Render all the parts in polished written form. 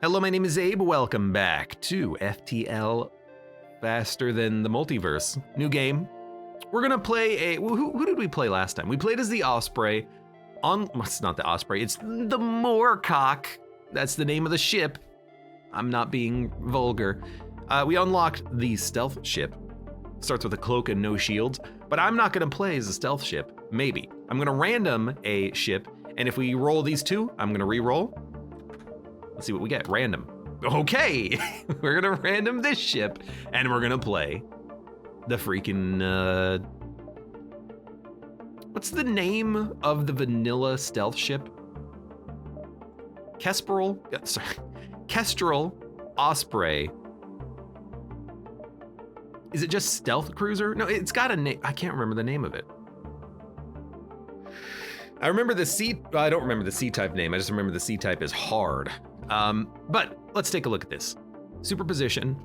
Hello, my name is Abe. Welcome back to FTL Faster Than the Multiverse. New game. We're gonna play who did we play last time? We played as the Osprey it's not the Osprey, it's the Moorcock. That's the name of the ship. I'm not being vulgar. We unlocked the stealth ship. Starts with a cloak and no shields, but I'm not gonna play as a stealth ship. Maybe. I'm gonna random a ship, and if we roll these two, I'm gonna re-roll. Let's see what we get. Random. Okay, we're gonna random this ship, and we're gonna play the freaking, what's the name of the vanilla stealth ship? Kestrel Osprey. Is it just stealth cruiser? No, it's got a name. I can't remember the name of it. I remember the I don't remember the C-type name. I just remember the C-type is hard. But let's take a look at this. Superposition,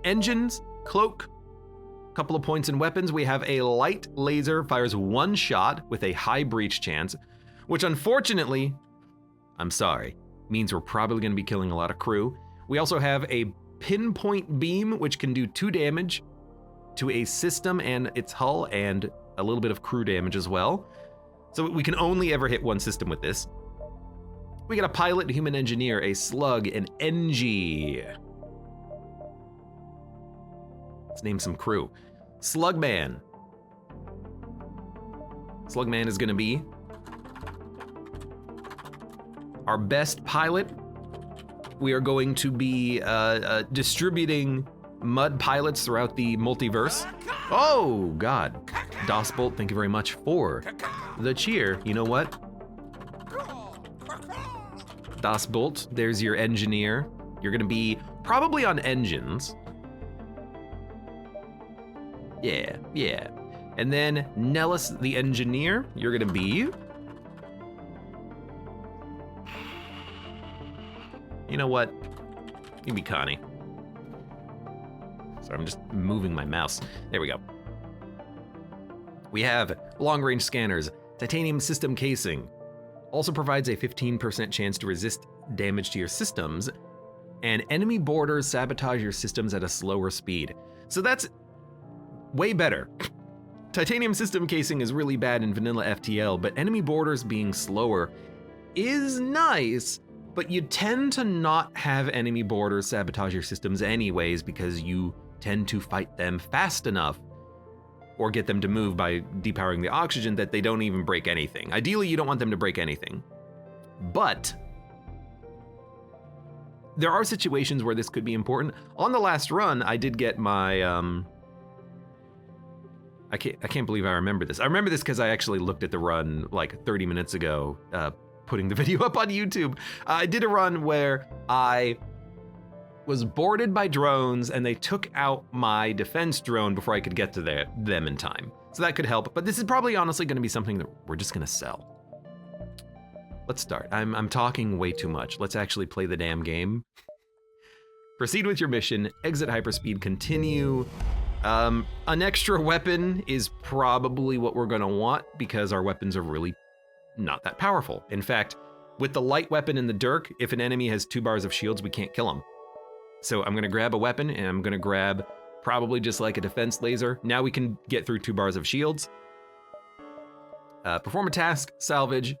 engines, cloak, couple of points in weapons. We have a light laser, fires one shot with a high breach chance, which unfortunately, I'm sorry, means we're probably gonna be killing a lot of crew. We also have a pinpoint beam, which can do 2 damage to a system and its hull, and a little bit of crew damage as well. So we can only ever hit one system with this. We got a pilot, a human engineer, a slug, an NG. Let's name some crew. Slugman. Slugman is gonna be our best pilot. We are going to be distributing mud pilots throughout the multiverse. Oh, God. Das Bolt, thank you very much for the cheer. You know what? Das Bolt, there's your engineer. You're gonna be probably on engines. Yeah. And then Nellis, the engineer, you're gonna be... You know what? You can be Connie. Sorry, I'm just moving my mouse. There we go. We have long-range scanners, titanium system casing. Also provides a 15% chance to resist damage to your systems, and enemy borders sabotage your systems at a slower speed. So that's way better. Titanium system casing is really bad in vanilla FTL, but enemy borders being slower is nice, but you tend to not have enemy borders sabotage your systems anyways because you tend to fight them fast enough or get them to move by depowering the oxygen that they don't even break anything. Ideally, you don't want them to break anything. But there are situations where this could be important. On the last run, I did get my, I can't believe I remember this. I remember this because I actually looked at the run like 30 minutes ago, putting the video up on YouTube. I did a run where I was boarded by drones and they took out my defense drone before I could get to them in time. So that could help, but this is probably honestly gonna be something that we're just gonna sell. Let's start. I'm talking way too much. Let's actually play the damn game. Proceed with your mission, exit hyperspeed, continue. An extra weapon is probably what we're gonna want because our weapons are really not that powerful. In fact, with the light weapon and the dirk, if an enemy has 2 bars of shields, we can't kill him. So I'm gonna grab a weapon and I'm gonna grab probably just like a defense laser. Now we can get through 2 bars of shields. Perform a task, salvage.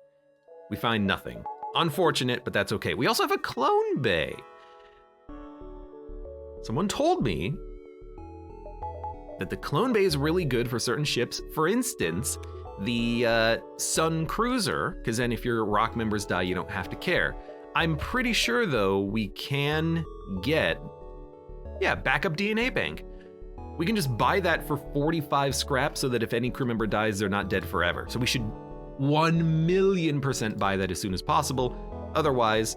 We find nothing. Unfortunate, but that's okay. We also have a clone bay. Someone told me that the clone bay is really good for certain ships. For instance, the Sun Cruiser, because then if your rock members die, you don't have to care. I'm pretty sure though, we can get, backup DNA bank. We can just buy that for 45 scrap so that if any crew member dies, they're not dead forever. So we should 1,000,000% buy that as soon as possible. Otherwise,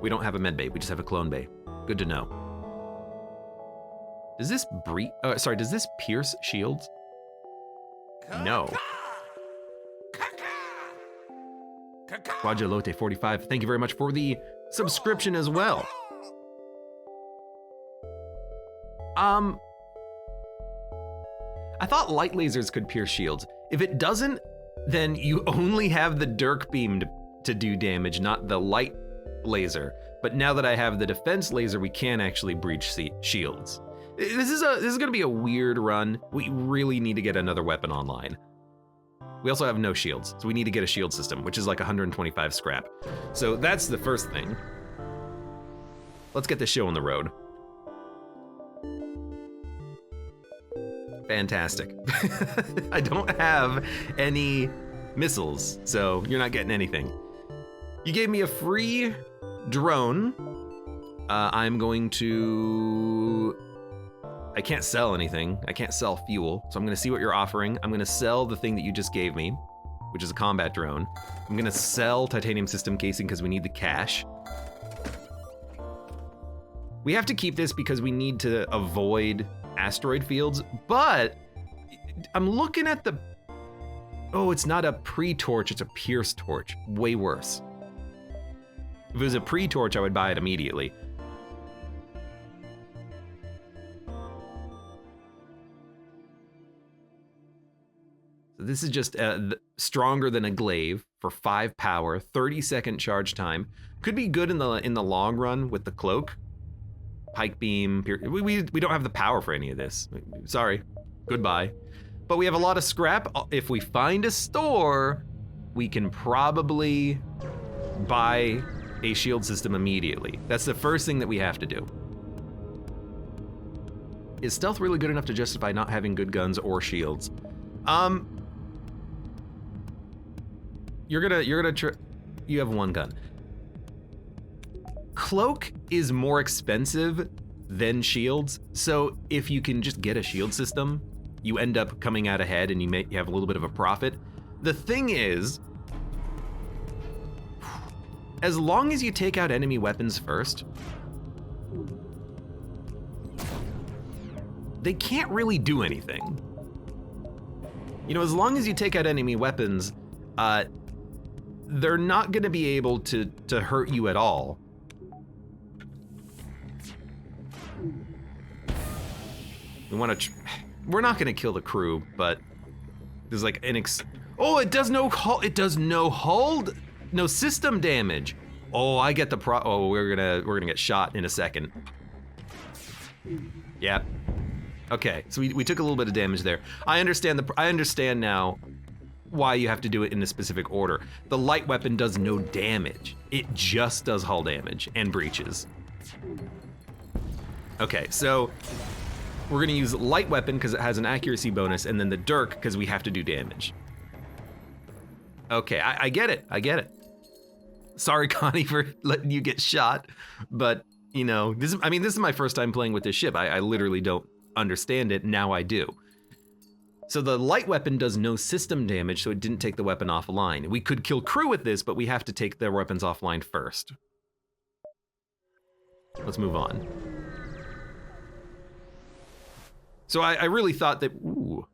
we don't have a med bay, we just have a clone bay. Good to know. Does this does this pierce shields? No. Guajalote 45, thank you very much for the subscription as well. I thought light lasers could pierce shields. If it doesn't, then you only have the dirk beam to do damage, not the light laser. but now that I have the defense laser, we can actually breach shields. This is going to be a weird run. We really need to get another weapon online. We also have no shields, so we need to get a shield system, which is like 125 scrap. So that's the first thing. Let's get this show on the road. Fantastic. I don't have any missiles, so you're not getting anything. You gave me a free drone. I'm going to... I can't sell anything. I can't sell fuel, so I'm gonna see what you're offering. I'm gonna sell the thing that you just gave me, which is a combat drone. I'm gonna sell titanium system casing because we need the cash. We have to keep this because we need to avoid asteroid fields, but I'm looking at the... Oh, it's not a pre-torch, it's a pierce torch. Way worse. If it was a pre-torch, I would buy it immediately. So this is just stronger than a glaive for 5 power, 30-second charge time. Could be good in the long run with the cloak. Pike beam, we don't have the power for any of this. Sorry, goodbye. But we have a lot of scrap. If we find a store, we can probably buy a shield system immediately. That's the first thing that we have to do. Is stealth really good enough to justify not having good guns or shields? You have one gun. Cloak is more expensive than shields, so if you can just get a shield system, you end up coming out ahead and you have a little bit of a profit. The thing is, as long as you take out enemy weapons first, they can't really do anything. You know, as long as you take out enemy weapons, they're not gonna be able to hurt you at all. We're not gonna kill the crew, but there's like an oh, it does no hold, no system damage. Oh, I get the oh, we're gonna get shot in a second. Yeah. Okay, so we took a little bit of damage there. I understand now why you have to do it in a specific order. The light weapon does no damage. It just does hull damage and breaches. Okay, so we're gonna use light weapon because it has an accuracy bonus, and then the dirk because we have to do damage. Okay, I get it, I get it. Sorry, Connie, for letting you get shot, but you know, this is my first time playing with this ship. I literally don't understand it, now I do. So the light weapon does no system damage, so it didn't take the weapon offline. We could kill crew with this, but we have to take their weapons offline first. Let's move on. So I really thought that, ooh,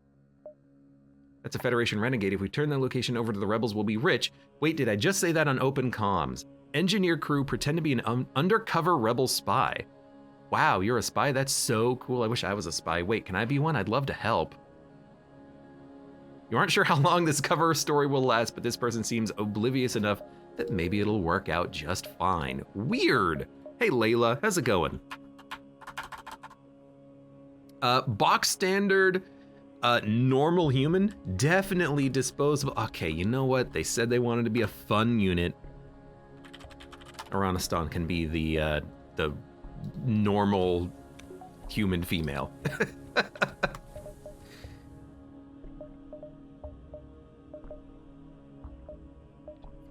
that's a Federation renegade. If we turn the location over to the rebels, we'll be rich. Wait, did I just say that on open comms? Engineer crew pretend to be an undercover rebel spy. Wow, you're a spy? That's so cool. I wish I was a spy. Wait, can I be one? I'd love to help. You aren't sure how long this cover story will last, but this person seems oblivious enough that maybe it'll work out just fine. Weird. Hey, Layla, how's it going? Box standard, normal human, definitely disposable. Okay, you know what? They said they wanted to be a fun unit. Aranistan can be the normal human female.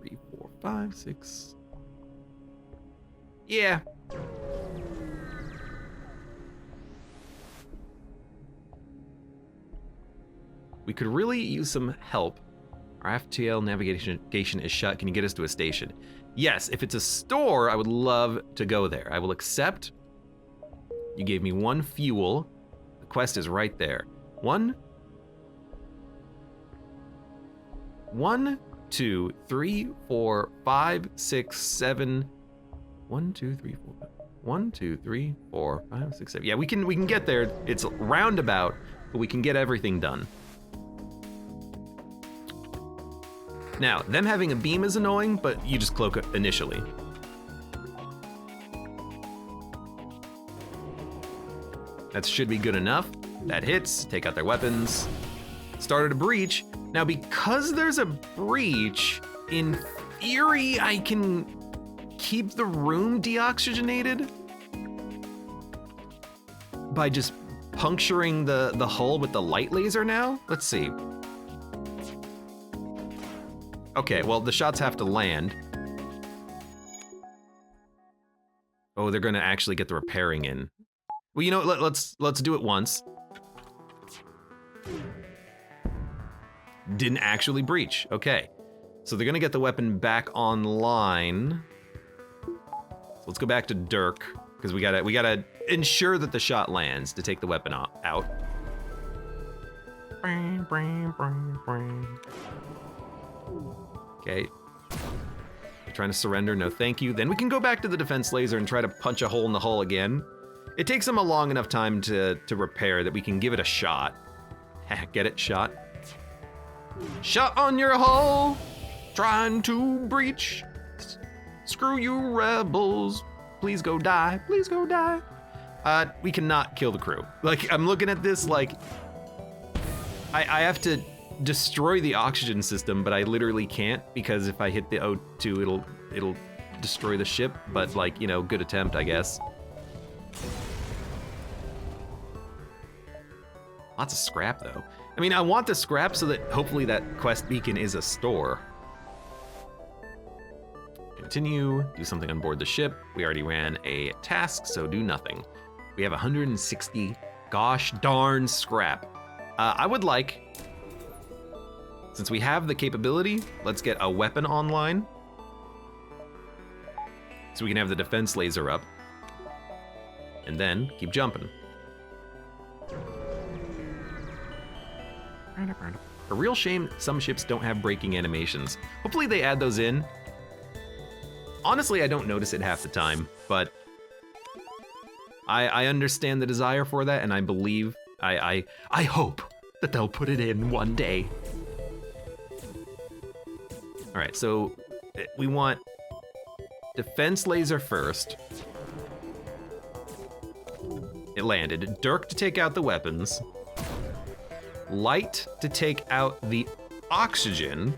3, 4, 5, 6. Yeah. We could really use some help. Our FTL navigation is shut. Can you get us to a station? Yes, if it's a store, I would love to go there. I will accept. You gave me 1 fuel. The quest is right there. 1, 2, 3, 4, 5, 6, 7. 1, 2, 3, 4. 1, 2, 3, 4, 5, 6, 7. Yeah, we can get there. It's roundabout, but we can get everything done. Now, them having a beam is annoying, but you just cloak it initially. That should be good enough. That hits, take out their weapons. Started a breach. Now, because there's a breach, in theory, I can keep the room deoxygenated by just puncturing the hull with the light laser now? Let's see. Okay, well, the shots have to land. Oh, they're gonna actually get the repairing in. Well, you know, let's do it once. Didn't actually breach. Okay, so they're gonna get the weapon back online. So let's go back to Dirk because we gotta ensure that the shot lands to take the weapon out. Okay. You're trying to surrender, no thank you. Then we can go back to the defense laser and try to punch a hole in the hull again. It takes them a long enough time to repair that we can give it a shot. Get it? Shot? Shot on your hull! Trying to breach. Screw you rebels. Please go die. Please go die. We cannot kill the crew. Like, I'm looking at this like... I have to destroy the oxygen system, but I literally can't because if I hit the O2, it'll destroy the ship. But like, you know, good attempt, I guess. Lots of scrap though. I mean, I want the scrap so that hopefully that quest beacon is a store. Continue, do something on board the ship. We already ran a task, so do nothing. We have 160 gosh darn scrap. I would like, since we have the capability, let's get a weapon online. So we can have the defense laser up. And then keep jumping. A real shame some ships don't have braking animations. Hopefully they add those in. Honestly, I don't notice it half the time, but I understand the desire for that, and I believe, I hope that they'll put it in one day. All right, so we want defense laser first. It landed. Dirk to take out the weapons. Light to take out the oxygen.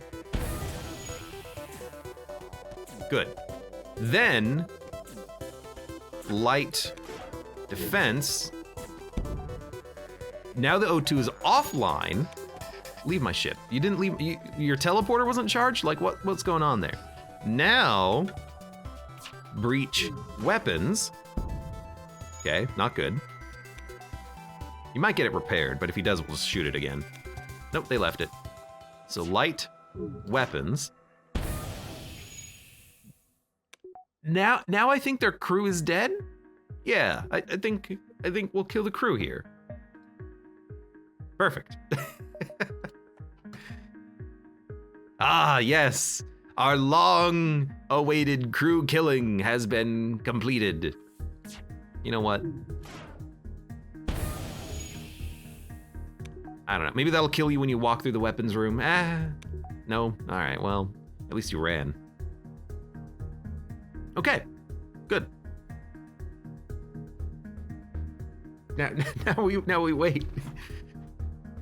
Good. Then, light defense. Now the O2 is offline. Leave my ship. You didn't leave, your teleporter wasn't charged? Like what's going on there? Now, breach weapons. Okay, not good. You might get it repaired, but if he does, we'll just shoot it again. Nope, they left it. So light weapons. Now I think their crew is dead. Yeah, I think we'll kill the crew here. Perfect. Ah, yes. Our long-awaited crew killing has been completed. You know what? I don't know. Maybe that'll kill you when you walk through the weapons room. No. All right, well, at least you ran. Okay, good. Now we wait.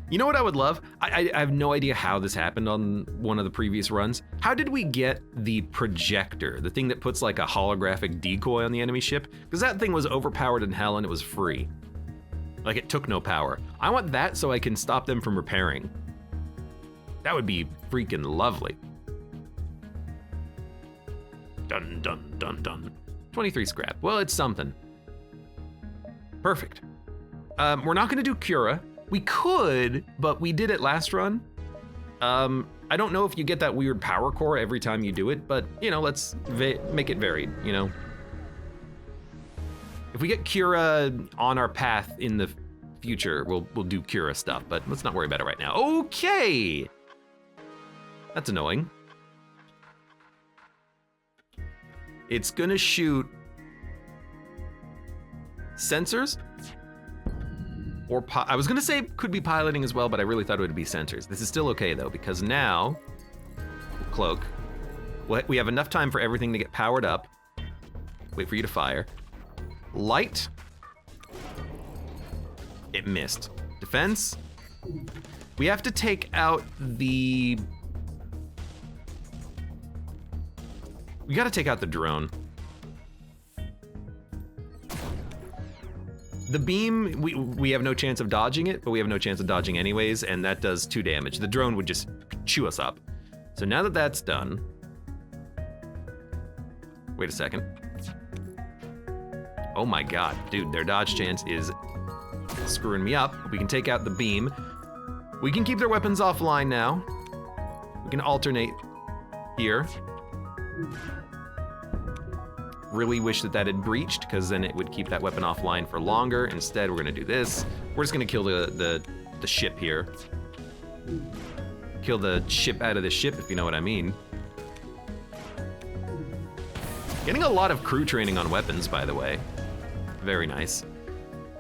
You know what I would love? I have no idea how this happened on one of the previous runs. How did we get the projector, the thing that puts like a holographic decoy on the enemy ship? Because that thing was overpowered in hell and it was free. Like it took no power. I want that so I can stop them from repairing. That would be freaking lovely. Dun, dun, dun, dun. 23 scrap. Well, it's something. Perfect. We're not gonna do Cura. We could, but we did it last run. I don't know if you get that weird power core every time you do it, but you know, let's make it varied, you know? If we get Cura on our path in the future, we'll do Cura stuff, but let's not worry about it right now. Okay! That's annoying. It's gonna shoot sensors, or I was gonna say could be piloting as well, but I really thought it would be sensors. This is still okay though, because now, cloak, we have enough time for everything to get powered up. Wait for you to fire. Light. It missed. Defense. We have to take out the... We gotta take out the drone. The beam, we have no chance of dodging it, but we have no chance of dodging anyways, and that does 2 damage. The drone would just chew us up. So now that that's done... Wait a second. Oh my god, dude, their dodge chance is screwing me up. We can take out the beam. We can keep their weapons offline now. We can alternate here. Really wish that that had breached, because then it would keep that weapon offline for longer. Instead, we're gonna do this. We're just gonna kill the ship here. Kill the ship out of the ship, if you know what I mean. Getting a lot of crew training on weapons, by the way. Very nice.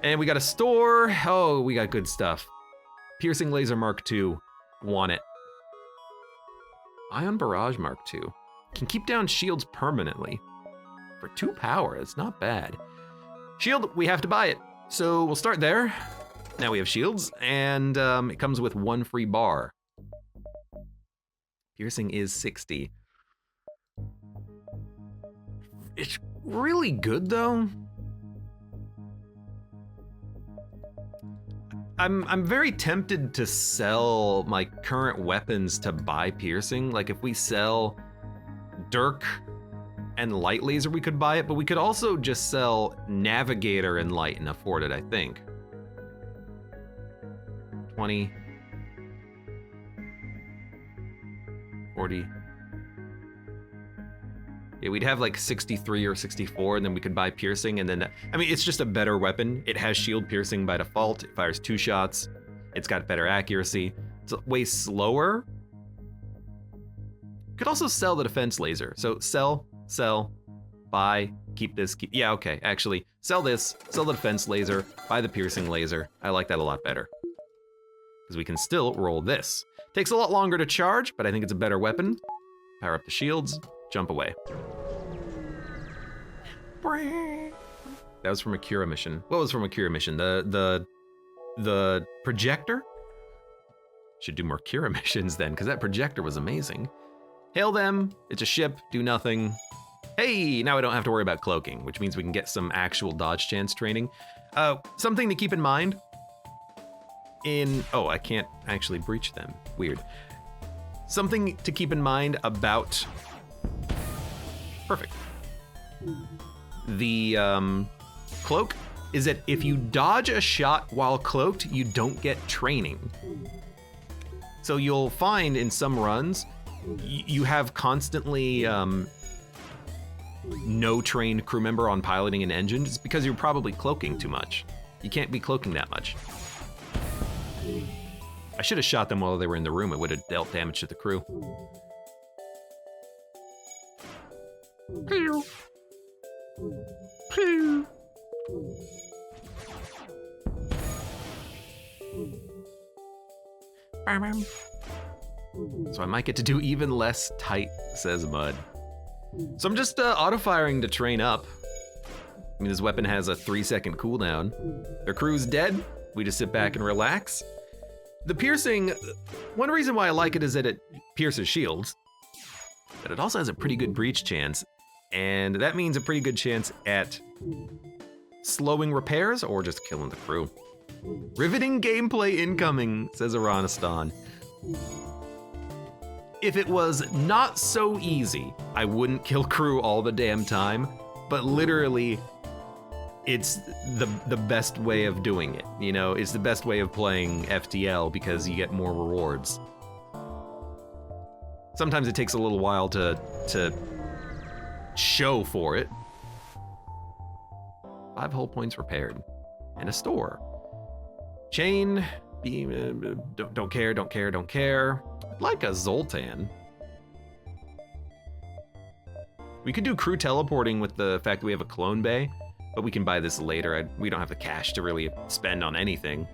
And we got a store. Oh, we got good stuff. Piercing Laser Mark II. Want it. Ion Barrage Mark II. Can keep down shields permanently. For 2 power, it's not bad. Shield, we have to buy it. So we'll start there. Now we have shields, and it comes with 1 free bar. Piercing is 60. It's really good though. I'm very tempted to sell my current weapons to buy piercing. Like if we sell Dirk and light laser, we could buy it, but we could also just sell navigator and light and afford it, I think. 20, 40. Yeah, we'd have like 63 or 64, and then we could buy piercing, and then, I mean, it's just a better weapon. It has shield piercing by default. It fires 2 shots. It's got better accuracy. It's way slower. Could also sell the defense laser. So sell, buy, keep this, yeah, okay, actually, sell this, sell the defense laser, buy the piercing laser. I like that a lot better. Because we can still roll this. Takes a lot longer to charge, but I think it's a better weapon. Power up the shields, jump away. That was from a Cura mission. What was from a Cura mission? The projector? Should do more Cura missions then, because that projector was amazing. Hail them, it's a ship, do nothing. Hey, now I don't have to worry about cloaking, which means we can get some actual dodge chance training. Something to keep in mind oh, I can't actually breach them, weird. Something to keep in mind about, perfect. The cloak is that if you dodge a shot while cloaked, you don't get training. So you'll find in some runs, you have constantly no trained crew member on piloting an engine just because you're probably cloaking too much. You can't be cloaking that much. I should have shot them while they were in the room. It would have dealt damage to the crew. Pew. Pew. So I might get to do even less tight, says Mud. So I'm just auto-firing to train up. I mean, this weapon has a 3-second cooldown. Their crew's dead. We just sit back and relax. The piercing, one reason why I like it is that it pierces shields, but it also has a pretty good breach chance, and that means a pretty good chance at slowing repairs or just killing the crew. Riveting gameplay incoming, says Aranistan. If it was not so easy, I wouldn't kill crew all the damn time, but literally, it's the best way of doing it, you know? It's the best way of playing FTL because you get more rewards. Sometimes it takes a little while to show for it. 5 hull points repaired. And a store. Chain, beam, don't care. I'd like a Zoltan. We could do crew teleporting with the fact that we have a clone bay, but we can buy this later. We don't have the cash to really spend on anything.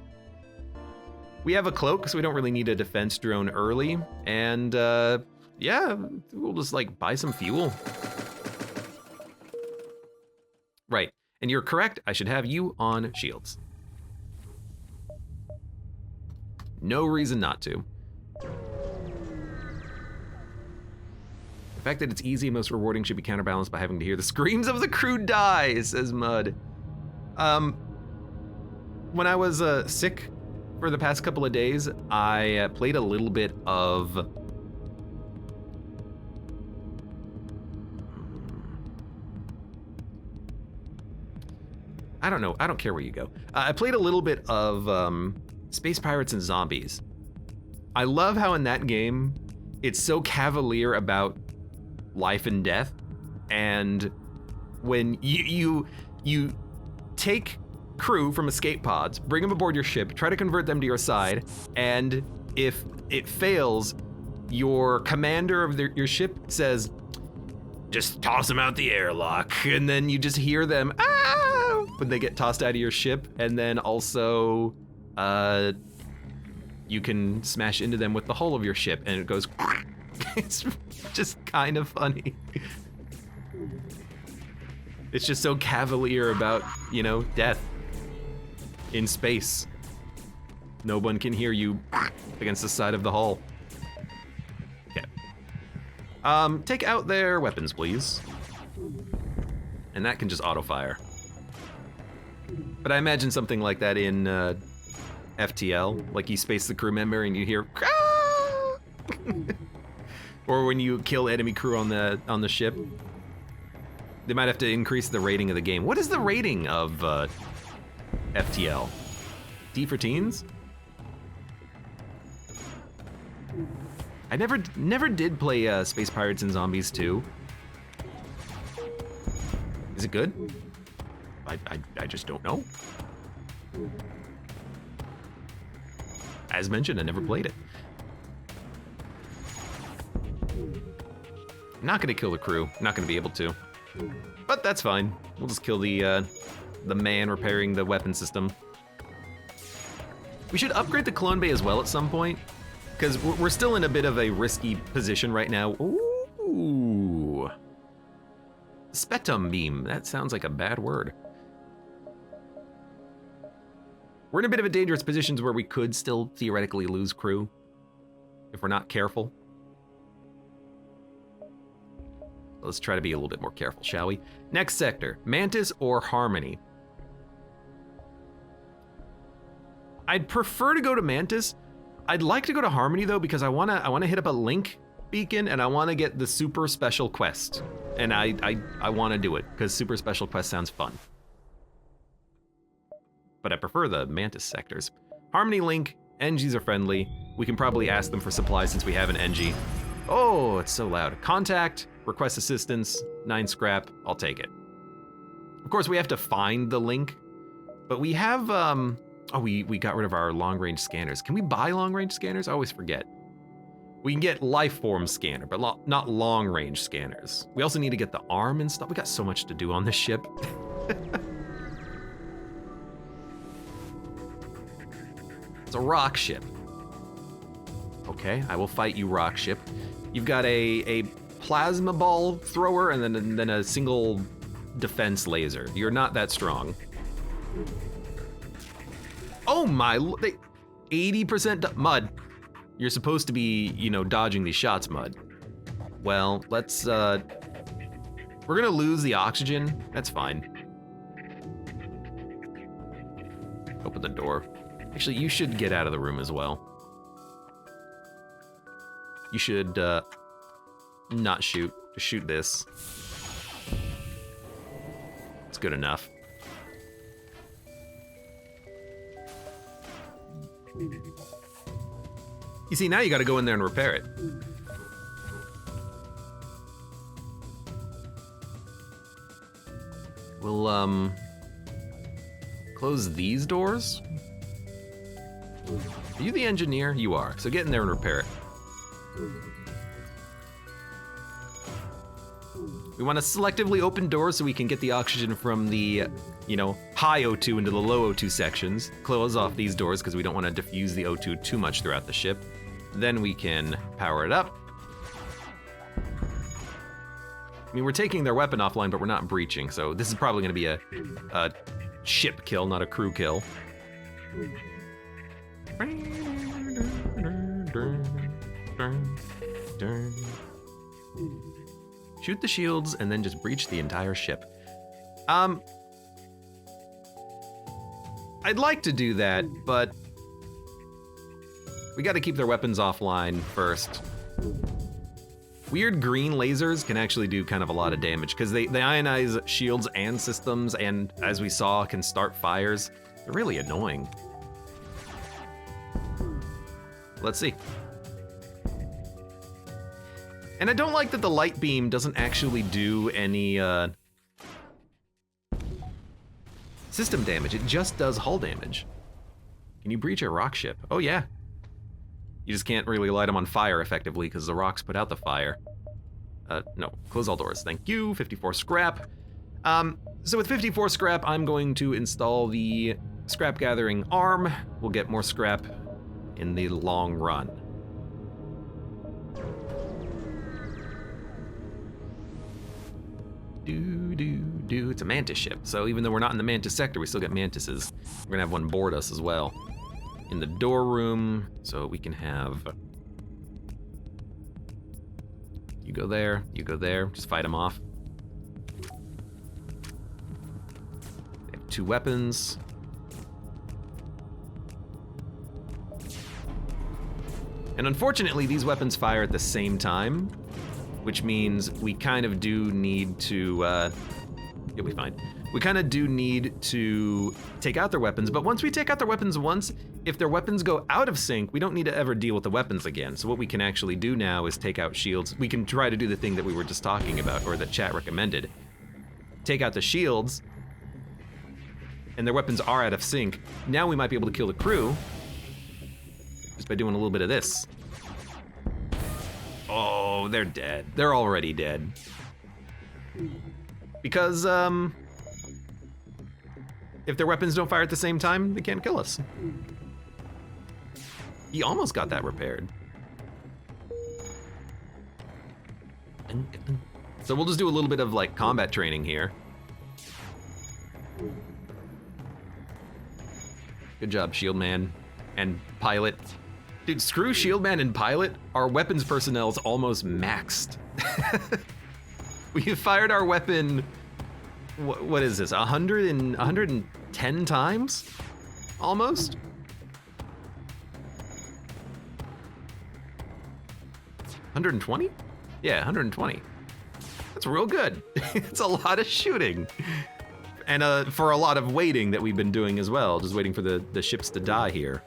We have a cloak, so we don't really need a defense drone early. And yeah, we'll just like buy some fuel. Right, and you're correct, I should have you on shields. No reason not to. The fact that it's easy and most rewarding should be counterbalanced by having to hear the screams of the crew die, says Mud. When I was sick for the past couple of days, I played a little bit of... I don't know, I don't care where you go. I played a little bit of Space Pirates and Zombies. I love how in that game, it's so cavalier about life and death, and when you take crew from escape pods, bring them aboard your ship, try to convert them to your side, and if it fails, your commander of your ship says, just toss them out the airlock, and then you just hear them when they get tossed out of your ship, and then also you can smash into them with the hull of your ship, and it goes. It's just kind of funny. It's just so cavalier about, you know, death in space. No one can hear you against the side of the hull. Okay. Take out their weapons, please. And that can just auto-fire. But I imagine something like that in FTL, like you space the crew member and you hear or when you kill enemy crew on the ship. They might have to increase the rating of the game. What is the rating of FTL? D for teens? I never did play Space Pirates and Zombies 2. Is it good? I just don't know. As mentioned, I never played it. I'm not gonna kill the crew. I'm not gonna be able to. But that's fine. We'll just kill the man repairing the weapon system. We should upgrade the clone bay as well at some point, because we're still in a bit of a risky position right now. Ooh. Spetum beam. That sounds like a bad word. We're in a bit of a dangerous position where we could still theoretically lose crew if we're not careful. Let's try to be a little bit more careful, shall we? Next sector, Mantis or Harmony? I'd prefer to go to Mantis. I'd like to go to Harmony though, because I wanna hit up a link beacon and I wanna get the super special quest. And I wanna do it, because super special quest sounds fun. But I prefer the Mantis sectors. Harmony Link, NGs are friendly. We can probably ask them for supplies since we have an NG. Oh, it's so loud. Contact, request assistance, 9 scrap, I'll take it. Of course, we have to find the link, but we have, we got rid of our long-range scanners. Can we buy long-range scanners? I always forget. We can get life form scanner, but not long-range scanners. We also need to get the arm and stuff. We got so much to do on this ship. It's a rock ship. Okay, I will fight you, rock ship. You've got a plasma ball thrower and then a single defense laser. You're not that strong. Oh my, 80% Mud. You're supposed to be, you know, dodging these shots, Mud. Well, let's, we're gonna lose the oxygen. That's fine. Open the door. Actually, you should get out of the room as well. You should, not shoot. Just shoot this. It's good enough. You see, now you gotta go in there and repair it. We'll, close these doors. Are you the engineer? You are. So get in there and repair it. We want to selectively open doors so we can get the oxygen from the, you know, high O2 into the low O2 sections. Close off these doors because we don't want to diffuse the O2 too much throughout the ship. Then we can power it up. I mean, we're taking their weapon offline, but we're not breaching, so this is probably going to be a ship kill, not a crew kill. Shoot the shields and then just breach the entire ship. I'd like to do that, but we gotta keep their weapons offline first. Weird green lasers can actually do kind of a lot of damage because they ionize shields and systems, and as we saw, can start fires. They're really annoying. Let's see. And I don't like that the light beam doesn't actually do any system damage. It just does hull damage. Can you breach a rock ship? Oh yeah. You just can't really light them on fire effectively because the rocks put out the fire. No, close all doors. Thank you. 54 scrap. So with 54 scrap, I'm going to install the scrap gathering arm. We'll get more scrap in the long run. It's a mantis ship. So even though we're not in the mantis sector, we still get mantises. We're gonna have one board us as well. In the door room, so we can have... You go there, just fight them off. They have 2 weapons. And unfortunately, these weapons fire at the same time, which means we kind of do need to, you'll be fine. We kind of do need to take out their weapons, but once we take out their weapons once, if their weapons go out of sync, we don't need to ever deal with the weapons again. So what we can actually do now is take out shields. We can try to do the thing that we were just talking about, or that chat recommended. Take out the shields, and their weapons are out of sync. Now we might be able to kill the crew just by doing a little bit of this. Oh, they're dead. They're already dead. Because, if their weapons don't fire at the same time, they can't kill us. He almost got that repaired. So we'll just do a little bit of like combat training here. Good job, Shield Man and Pilot. Dude, screw Shield Man and Pilot. Our weapons personnel's almost maxed. We fired our weapon, what is this, 110 times? Almost? 120? Yeah, 120. That's real good. It's a lot of shooting. And for a lot of waiting that we've been doing as well, just waiting for the ships to die here.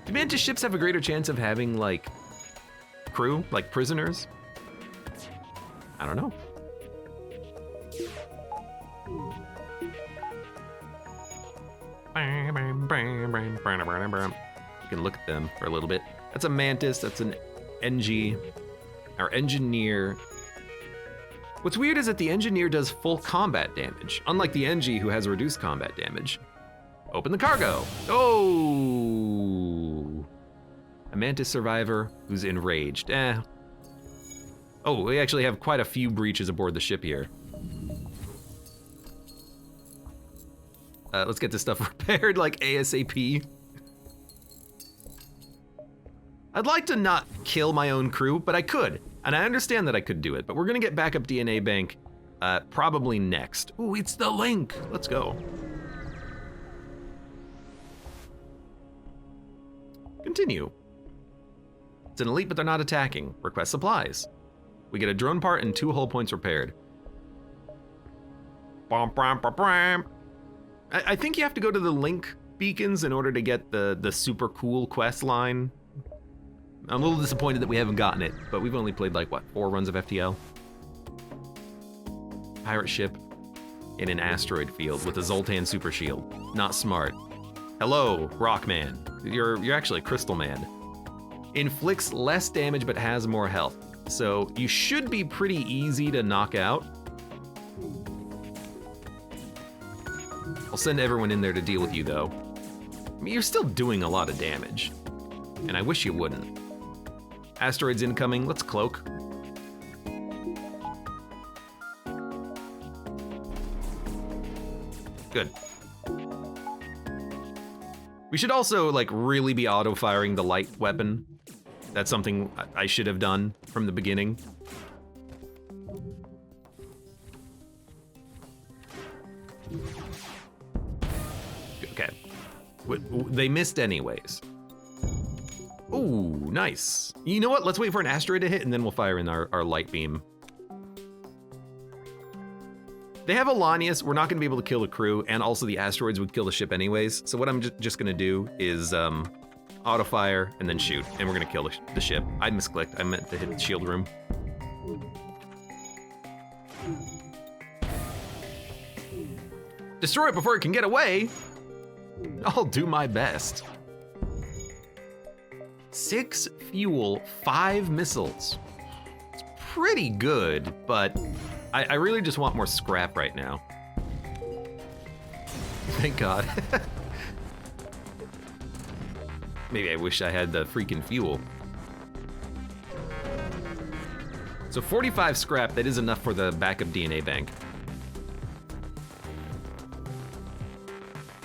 Do mantis ships have a greater chance of having, like, crew, like prisoners? I don't know. You can look at them for a little bit. That's a mantis, that's an NG, our engineer. What's weird is that the engineer does full combat damage, unlike the NG who has reduced combat damage. Open the cargo. Oh! A mantis survivor who's enraged. Oh, we actually have quite a few breaches aboard the ship here. Let's get this stuff repaired like ASAP. I'd like to not kill my own crew, but I could. And I understand that I could do it, but we're gonna get backup DNA bank probably next. Ooh, it's the link. Let's go. Continue. It's an elite, but they're not attacking. Request supplies. We get a drone part and 2 hull points repaired. I think you have to go to the link beacons in order to get the super cool quest line. I'm a little disappointed that we haven't gotten it, but we've only played like, what, 4 runs of FTL? Pirate ship in an asteroid field with a Zoltan super shield. Not smart. Hello, Rockman. You're actually Crystal Man. Inflicts less damage but has more health. So you should be pretty easy to knock out. I'll send everyone in there to deal with you though. I mean, you're still doing a lot of damage. And I wish you wouldn't. Asteroids incoming, let's cloak. Good. We should also, like, really be auto-firing the light weapon. That's something I should have done from the beginning. Okay. They missed anyways. Ooh, nice. You know what? Let's wait for an asteroid to hit and then we'll fire in our light beam. They have Alanius. We're not going to be able to kill the crew, and also the asteroids would kill the ship anyways. So what I'm just going to do is auto-fire and then shoot, and we're going to kill the ship. I misclicked. I meant to hit the shield room. Destroy it before it can get away. I'll do my best. 6 fuel, 5 missiles. It's pretty good, but I really just want more scrap right now. Thank God. Maybe I wish I had the freaking fuel. So 45 scrap, that is enough for the backup DNA bank.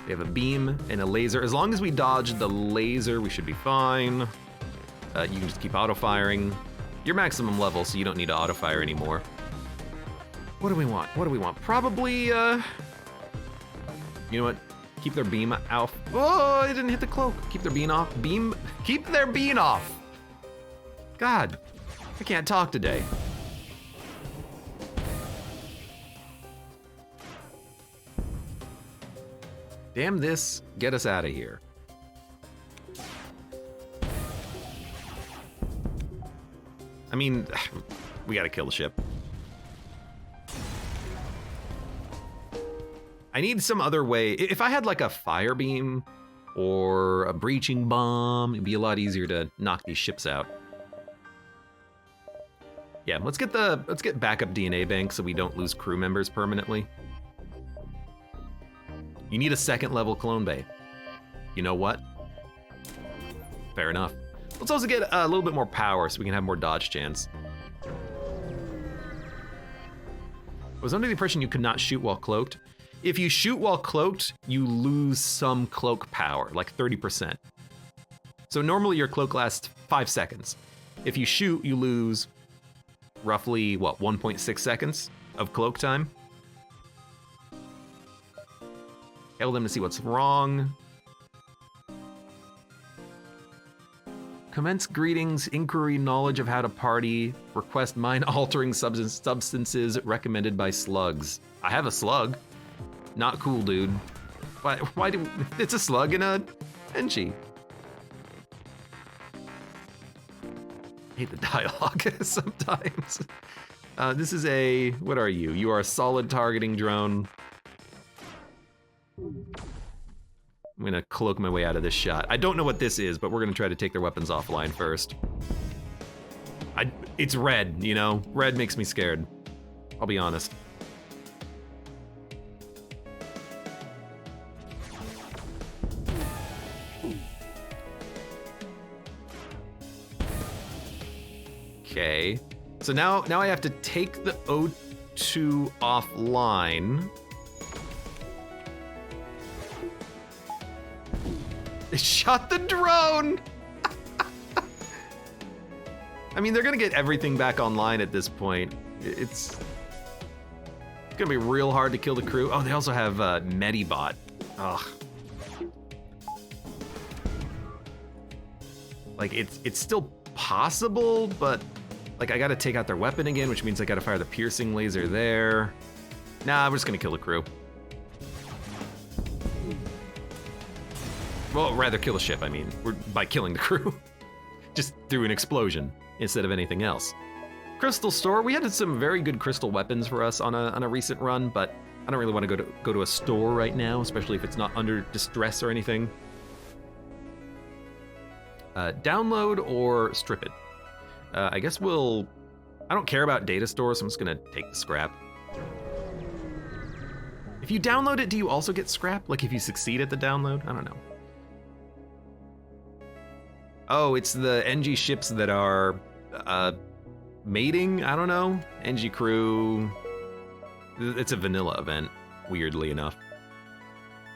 We have a beam and a laser. As long as we dodge the laser, we should be fine. You can just keep auto-firing. You're maximum level, so you don't need to auto-fire anymore. What do we want? What do we want? Probably, you know what? Keep their beam off. Oh, it didn't hit the cloak. Keep their beam off. Keep their beam off. God, I can't talk today. Damn this, get us out of here. I mean, we gotta kill the ship. I need some other way. If I had like a fire beam or a breaching bomb, it'd be a lot easier to knock these ships out. Yeah, let's get backup DNA bank so we don't lose crew members permanently. You need a 2nd level clone bay. You know what? Fair enough. Let's also get a little bit more power so we can have more dodge chance. I was under the impression you could not shoot while cloaked. If you shoot while cloaked, you lose some cloak power, like 30%. So normally your cloak lasts 5 seconds. If you shoot, you lose roughly, what, 1.6 seconds of cloak time? Hail them to see what's wrong. Commence greetings, inquiry, knowledge of how to party, request mind-altering substances recommended by slugs. I have a slug. Not cool, dude. Why do, it's a slug in a Engie. I hate the dialogue sometimes. This is a, what are you? You are a solid targeting drone. I'm gonna cloak my way out of this shot. I don't know what this is, but we're gonna try to take their weapons offline first. It's red, you know? Red makes me scared. I'll be honest. Okay, so now I have to take the O2 offline. They shot the drone! I mean, they're gonna get everything back online at this point. It's gonna be real hard to kill the crew. Oh, they also have Medibot. Ugh. Like, it's still possible, but like I gotta take out their weapon again, which means I gotta fire the piercing laser there. Nah, we're just gonna kill the crew. Well, rather kill the ship, I mean. By killing the crew. Just through an explosion instead of anything else. Crystal store, we had some very good crystal weapons for us on a recent run, but I don't really want to go to a store right now, especially if it's not under distress or anything. Download or strip it. I guess I don't care about data stores, so I'm just gonna take the scrap. If you download it, do you also get scrap? Like if you succeed at the download? I don't know. Oh, it's the NG ships that are mating? I don't know. NG crew. It's a vanilla event, weirdly enough.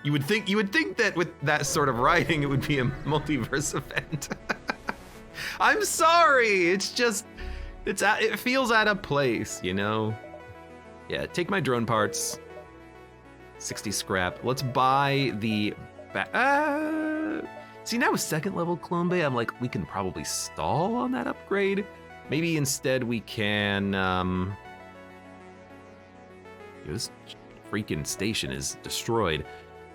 You would think that with that sort of writing, it would be a multiverse event. I'm sorry. It's just, it feels out of place, you know? Yeah, take my drone parts. 60 scrap. Let's buy the see, now with second level clone bay, I'm like, we can probably stall on that upgrade. Maybe instead we can, this freaking station is destroyed.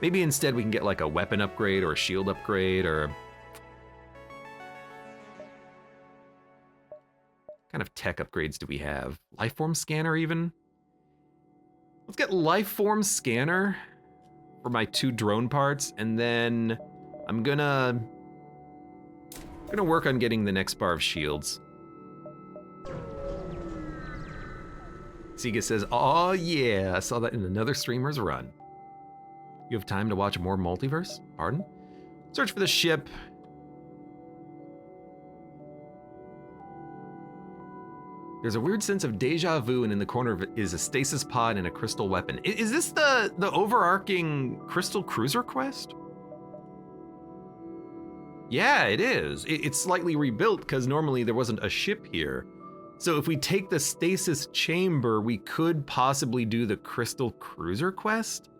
Maybe instead we can get like a weapon upgrade or a shield upgrade or... What kind of tech upgrades do we have? Lifeform scanner even? Let's get lifeform scanner for my 2 drone parts, and then I'm gonna work on getting the next bar of shields. Sega says, oh yeah, I saw that in another streamer's run. You have time to watch more Multiverse? Pardon? Search for the ship. There's a weird sense of deja vu, and in the corner of it is a stasis pod and a crystal weapon. Is this the overarching crystal cruiser quest? Yeah, it is. It's slightly rebuilt because normally there wasn't a ship here. So if we take the stasis chamber, we could possibly do the crystal cruiser quest?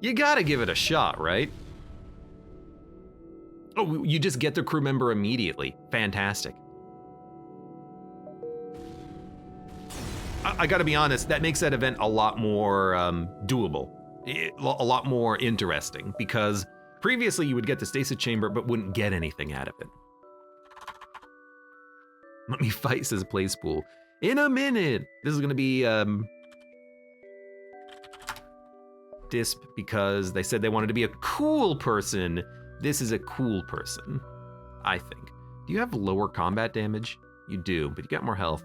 You gotta give it a shot, right? Oh, you just get the crew member immediately. Fantastic. I gotta be honest, that makes that event a lot more doable, a lot more interesting, because previously you would get the stasis chamber but wouldn't get anything out of it. Let me fight, says Playspool. In a minute. This is gonna be Disp, because they said they wanted to be a cool person. This is a cool person, I think. Do you have lower combat damage? You do, but you got more health.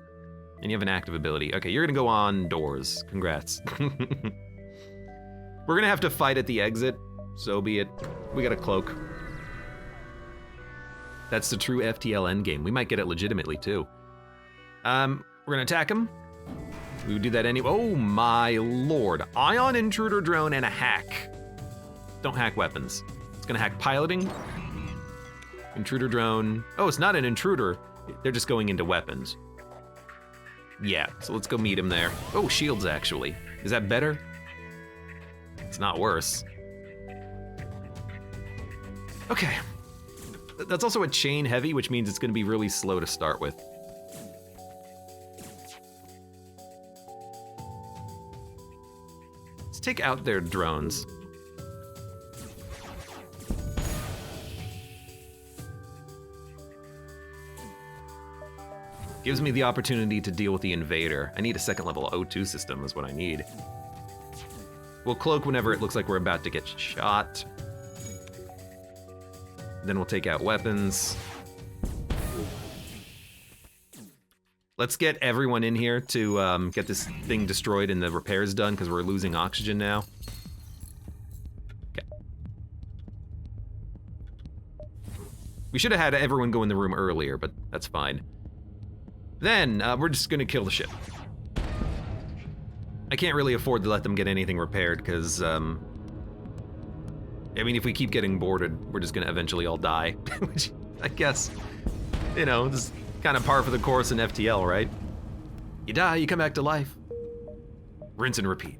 And you have an active ability. Okay, you're gonna go on doors. Congrats. We're gonna have to fight at the exit, so be it. We got a cloak. That's the true FTL endgame. We might get it legitimately too. We're gonna attack him. We would do that anyway. Oh my lord. Ion intruder drone and a hack. Don't hack weapons. It's gonna hack piloting. Intruder drone. Oh, it's not an intruder. They're just going into weapons. Yeah, so let's go meet him there. Oh, shields actually. Is that better? It's not worse. Okay. That's also a chain heavy, which means it's gonna be really slow to start with. Let's take out their drones. Gives me the opportunity to deal with the invader. I need a second level O2 system is what I need. We'll cloak whenever it looks like we're about to get shot. Then we'll take out weapons. Let's get everyone in here to get this thing destroyed and the repairs done, because we're losing oxygen now. Okay. We should have had everyone go in the room earlier, but that's fine. Then, we're just gonna kill the ship. I can't really afford to let them get anything repaired, because, I mean, if we keep getting boarded, we're just gonna eventually all die. Which, I guess, you know, this is kind of par for the course in FTL, right? You die, you come back to life. Rinse and repeat.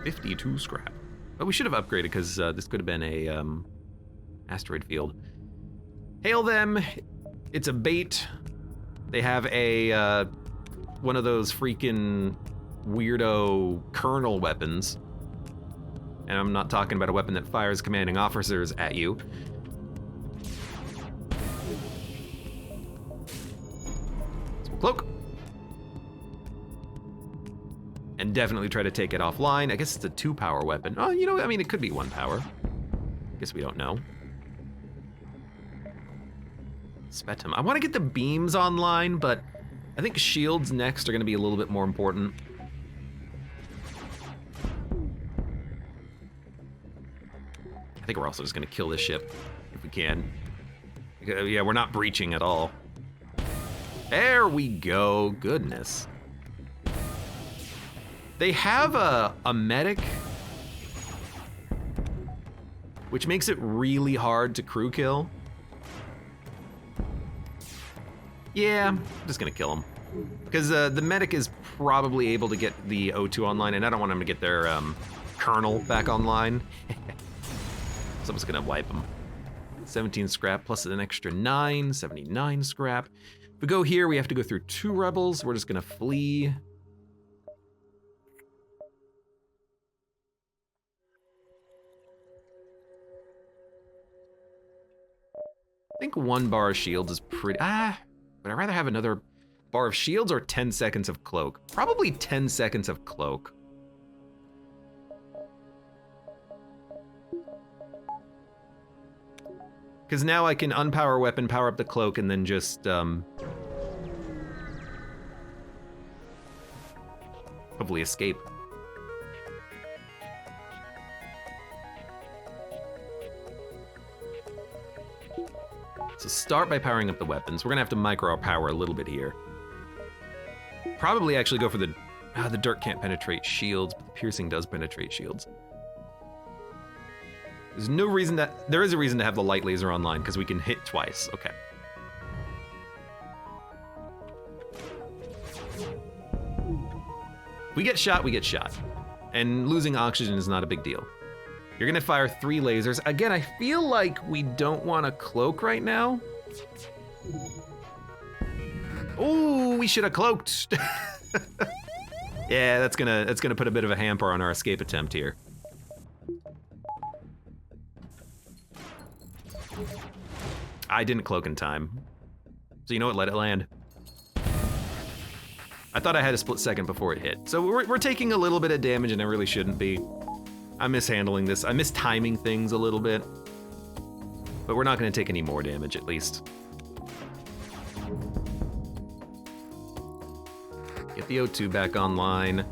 52 scrap. But we should have upgraded, because this could have been a, asteroid field. Hail them. It's a bait. They have a, one of those freaking weirdo kernel weapons. And I'm not talking about a weapon that fires commanding officers at you. So cloak. And definitely try to take it offline. I guess it's a 2-power weapon. Oh, you know, I mean, it could be 1 power. Guess we don't know. Spetum. I want to get the beams online, but I think shields next are going to be a little bit more important. I think we're also just going to kill this ship if we can. Yeah, we're not breaching at all. There we go. Goodness. They have a medic which makes it really hard to crew kill. Yeah, I'm just gonna kill him. Because the medic is probably able to get the O2 online, and I don't want him to get their kernel back online. So I'm just gonna wipe him. 17 scrap plus an extra 9, 79 scrap. If we go here, we have to go through 2 rebels. We're just gonna flee. I think 1 bar of shields is pretty, would I rather have another bar of shields or 10 seconds of cloak? Probably 10 seconds of cloak. Because now I can unpower a weapon, power up the cloak, and then just, hopefully escape. So start by powering up the weapons. We're gonna have to micro power a little bit here. Probably actually go for the dirt can't penetrate shields, but the piercing does penetrate shields. There's no reason there is a reason to have the light laser online, because we can hit twice, okay. We get shot, we get shot. And losing oxygen is not a big deal. You're gonna fire 3 lasers. Again, I feel like we don't want a cloak right now. Ooh, we should have cloaked. Yeah, that's gonna put a bit of a hamper on our escape attempt here. I didn't cloak in time. So you know what, let it land. I thought I had a split second before it hit. So we're taking a little bit of damage, and I really shouldn't be. I'm mishandling this. I'm mistiming things a little bit. But we're not gonna take any more damage, at least. Get the O2 back online.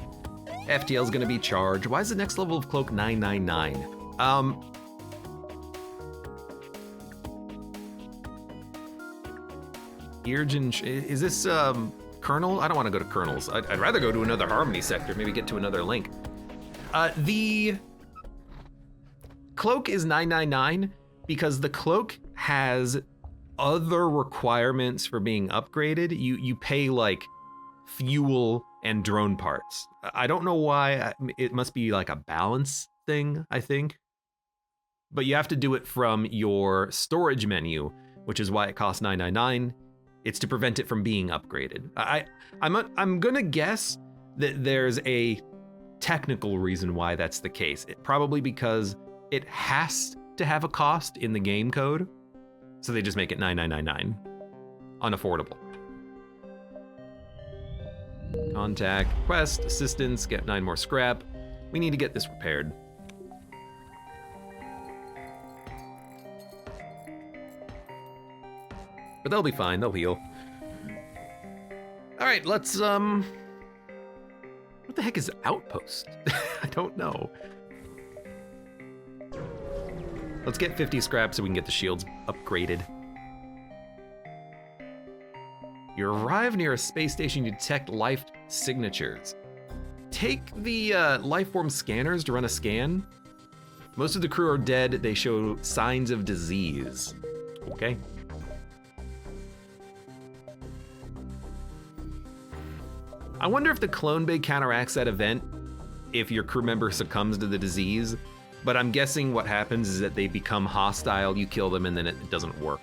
FTL's gonna be charged. Why is the next level of cloak 999? Is this Colonel? I don't want to go to Colonels. I'd rather go to another Harmony sector, maybe get to another link. The cloak is 999 because the cloak has other requirements for being upgraded. You pay like fuel and drone parts. I don't know why. It must be like a balance thing, I think. But you have to do it from your storage menu, which is why it costs 999. It's to prevent it from being upgraded. I'm gonna guess that there's a technical reason why that's the case. Probably because it has to have a cost in the game code, so they just make it 9999. Unaffordable. Contact, quest, assistance, get 9 more scrap. We need to get this repaired. But they'll be fine, they'll heal. All right, let's, what the heck is Outpost? I don't know. Let's get 50 scrap so we can get the shields upgraded. You arrive near a space station, you detect life signatures. Take the life form scanners to run a scan. Most of the crew are dead, they show signs of disease. Okay. I wonder if the clone bay counteracts that event if your crew member succumbs to the disease, but I'm guessing what happens is that they become hostile, you kill them, and then it doesn't work.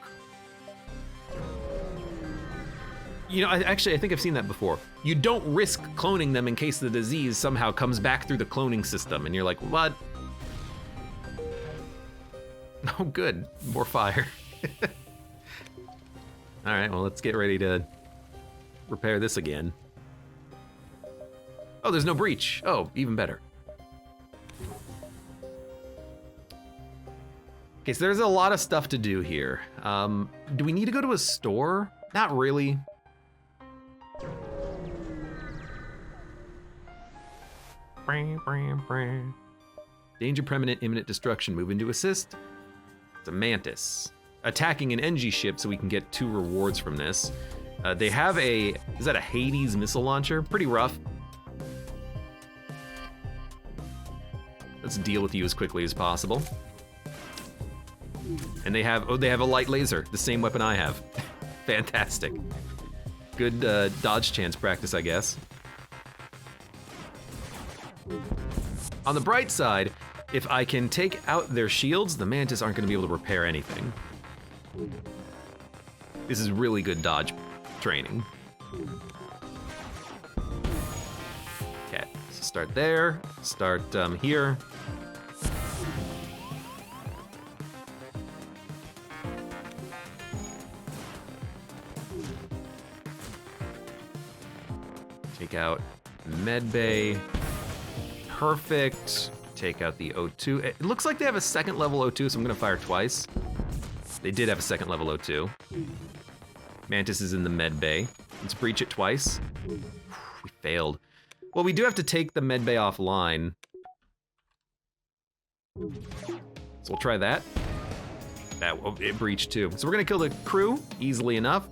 You know, I think I've seen that before. You don't risk cloning them in case the disease somehow comes back through the cloning system, and you're like, what? Oh, good, more fire. All right, well, let's get ready to repair this again. Oh, there's no breach. Oh, even better. Okay, so there's a lot of stuff to do here. Do we need to go to a store? Not really. Danger, permanent, imminent destruction. Move into assist. It's a Mantis. Attacking an NG ship so we can get 2 rewards from this. They have is that a Hades missile launcher? Pretty rough. Let's deal with you as quickly as possible. And they have a light laser, the same weapon I have. Fantastic. Good dodge chance practice, I guess. On the bright side, if I can take out their shields, the Mantis aren't gonna be able to repair anything. This is really good dodge training. Okay, so start there, start here. Take out med bay. Perfect. Take out the O2. It looks like they have a second level O2, so I'm gonna fire twice. They did have a second level O2. Mantis is in the med bay. Let's breach it twice. We failed. Well, we do have to take the med bay offline. So we'll try that. It breached too. So we're gonna kill the crew easily enough.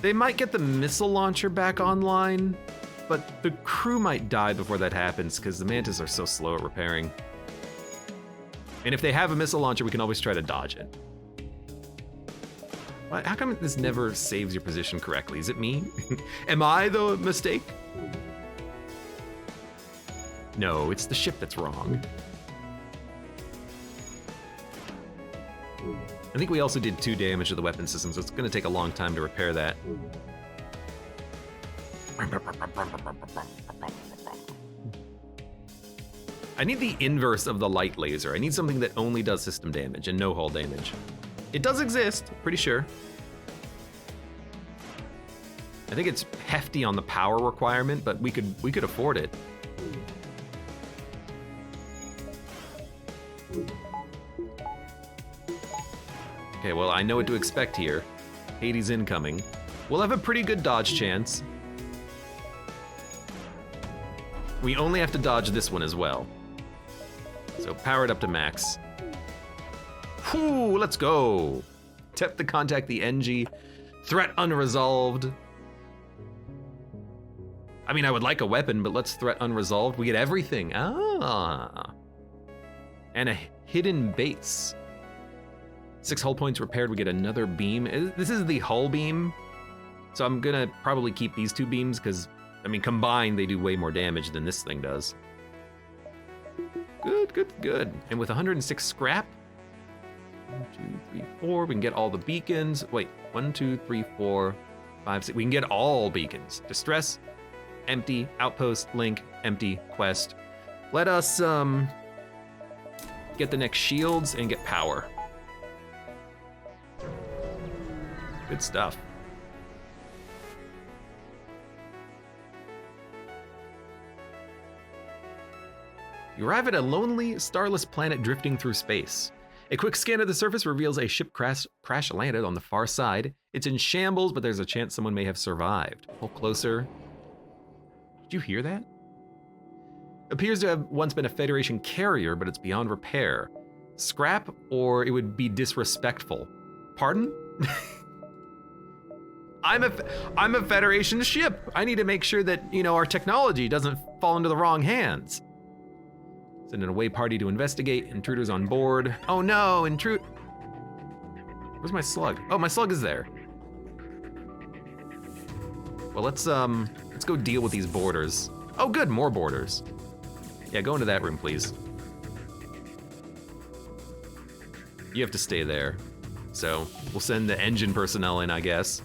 They might get the missile launcher back online, but the crew might die before that happens because the Mantis are so slow at repairing. And if they have a missile launcher, we can always try to dodge it. How come this never saves your position correctly? Is it me? Am I the mistake? No, it's the ship that's wrong. I think we also did 2 damage to the weapon system, so it's gonna take a long time to repair that. I need the inverse of the light laser. I need something that only does system damage and no hull damage. It does exist, pretty sure. I think it's hefty on the power requirement, but we could afford it. Okay, well, I know what to expect here. Hades incoming. We'll have a pretty good dodge chance. We only have to dodge this one as well. So power it up to max. Whew, let's go. Tap to contact the NG. Threat unresolved. I mean, I would like a weapon, but let's threat unresolved. We get everything. Ah. And a hidden base. 6 hull points repaired, we get another beam. This is the hull beam. So I'm gonna probably keep these 2 beams because, I mean, combined they do way more damage than this thing does. Good, good, good. And with 106 scrap, 1, 2, 3, 4, we can get all the beacons. Wait, 1, 2, 3, 4, 5, 6. We can get all beacons. Distress, empty, outpost, link, empty, quest. Let us get the next shields and get power. Good stuff. You arrive at a lonely, starless planet drifting through space. A quick scan of the surface reveals a ship crash landed on the far side. It's in shambles, but there's a chance someone may have survived. Pull closer. Did you hear that? Appears to have once been a Federation carrier, but it's beyond repair. Scrap, or it would be disrespectful. Pardon? I'm a Federation ship. I need to make sure that, you know, our technology doesn't fall into the wrong hands. Send an away party to investigate. Intruders on board. Oh no, Where's my slug? Oh, my slug is there. Well, let's go deal with these boarders. Oh good, more boarders. Yeah, go into that room, please. You have to stay there. So we'll send the engine personnel in, I guess.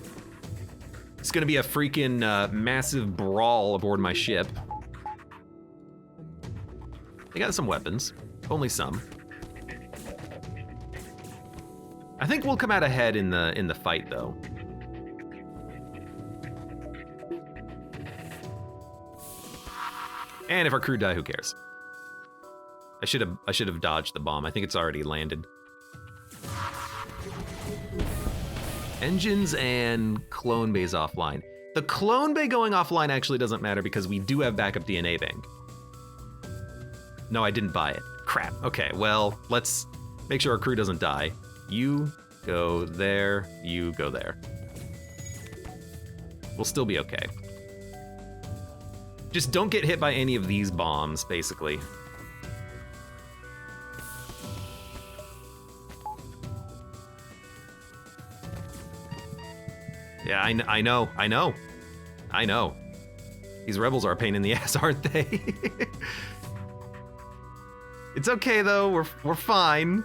It's gonna be a freaking massive brawl aboard my ship. They got some weapons, only some. I think we'll come out ahead in the fight though. And if our crew die, who cares? I should have dodged the bomb. I think it's already landed. Engines and clone bays offline. The clone bay going offline actually doesn't matter because we do have backup DNA bank. No, I didn't buy it. Crap. Okay, well, let's make sure our crew doesn't die. You go there, you go there. We'll still be okay. Just don't get hit by any of these bombs, basically. Yeah, I know. These rebels are a pain in the ass, aren't they? It's okay though, we're fine.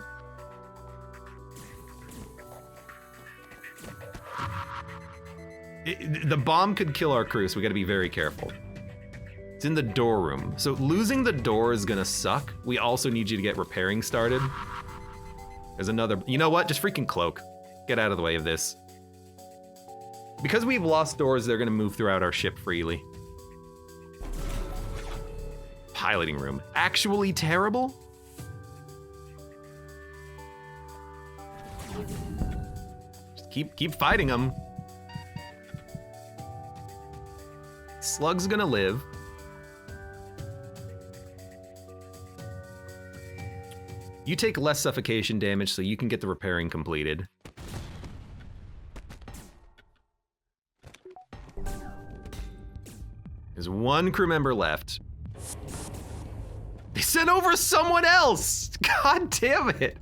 The bomb could kill our crew, so we gotta be very careful. It's in the door room. So losing the door is gonna suck. We also need you to get repairing started. There's another, you know what? Just freaking cloak. Get out of the way of this. Because we've lost doors, they're gonna move throughout our ship freely. Piloting room. Actually terrible? Just keep fighting them. Slug's gonna live. You take less suffocation damage so you can get the repairing completed. There's one crew member left. They sent over someone else! God damn it!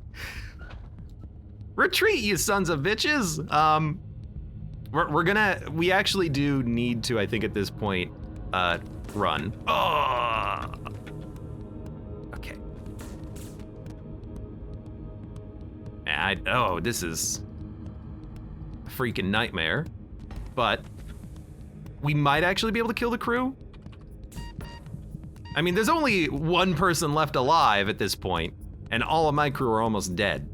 Retreat, you sons of bitches! We actually do need to, I think at this point, run. Oh! Okay. This is a freaking nightmare. But we might actually be able to kill the crew. I mean, there's only one person left alive at this point, and all of my crew are almost dead.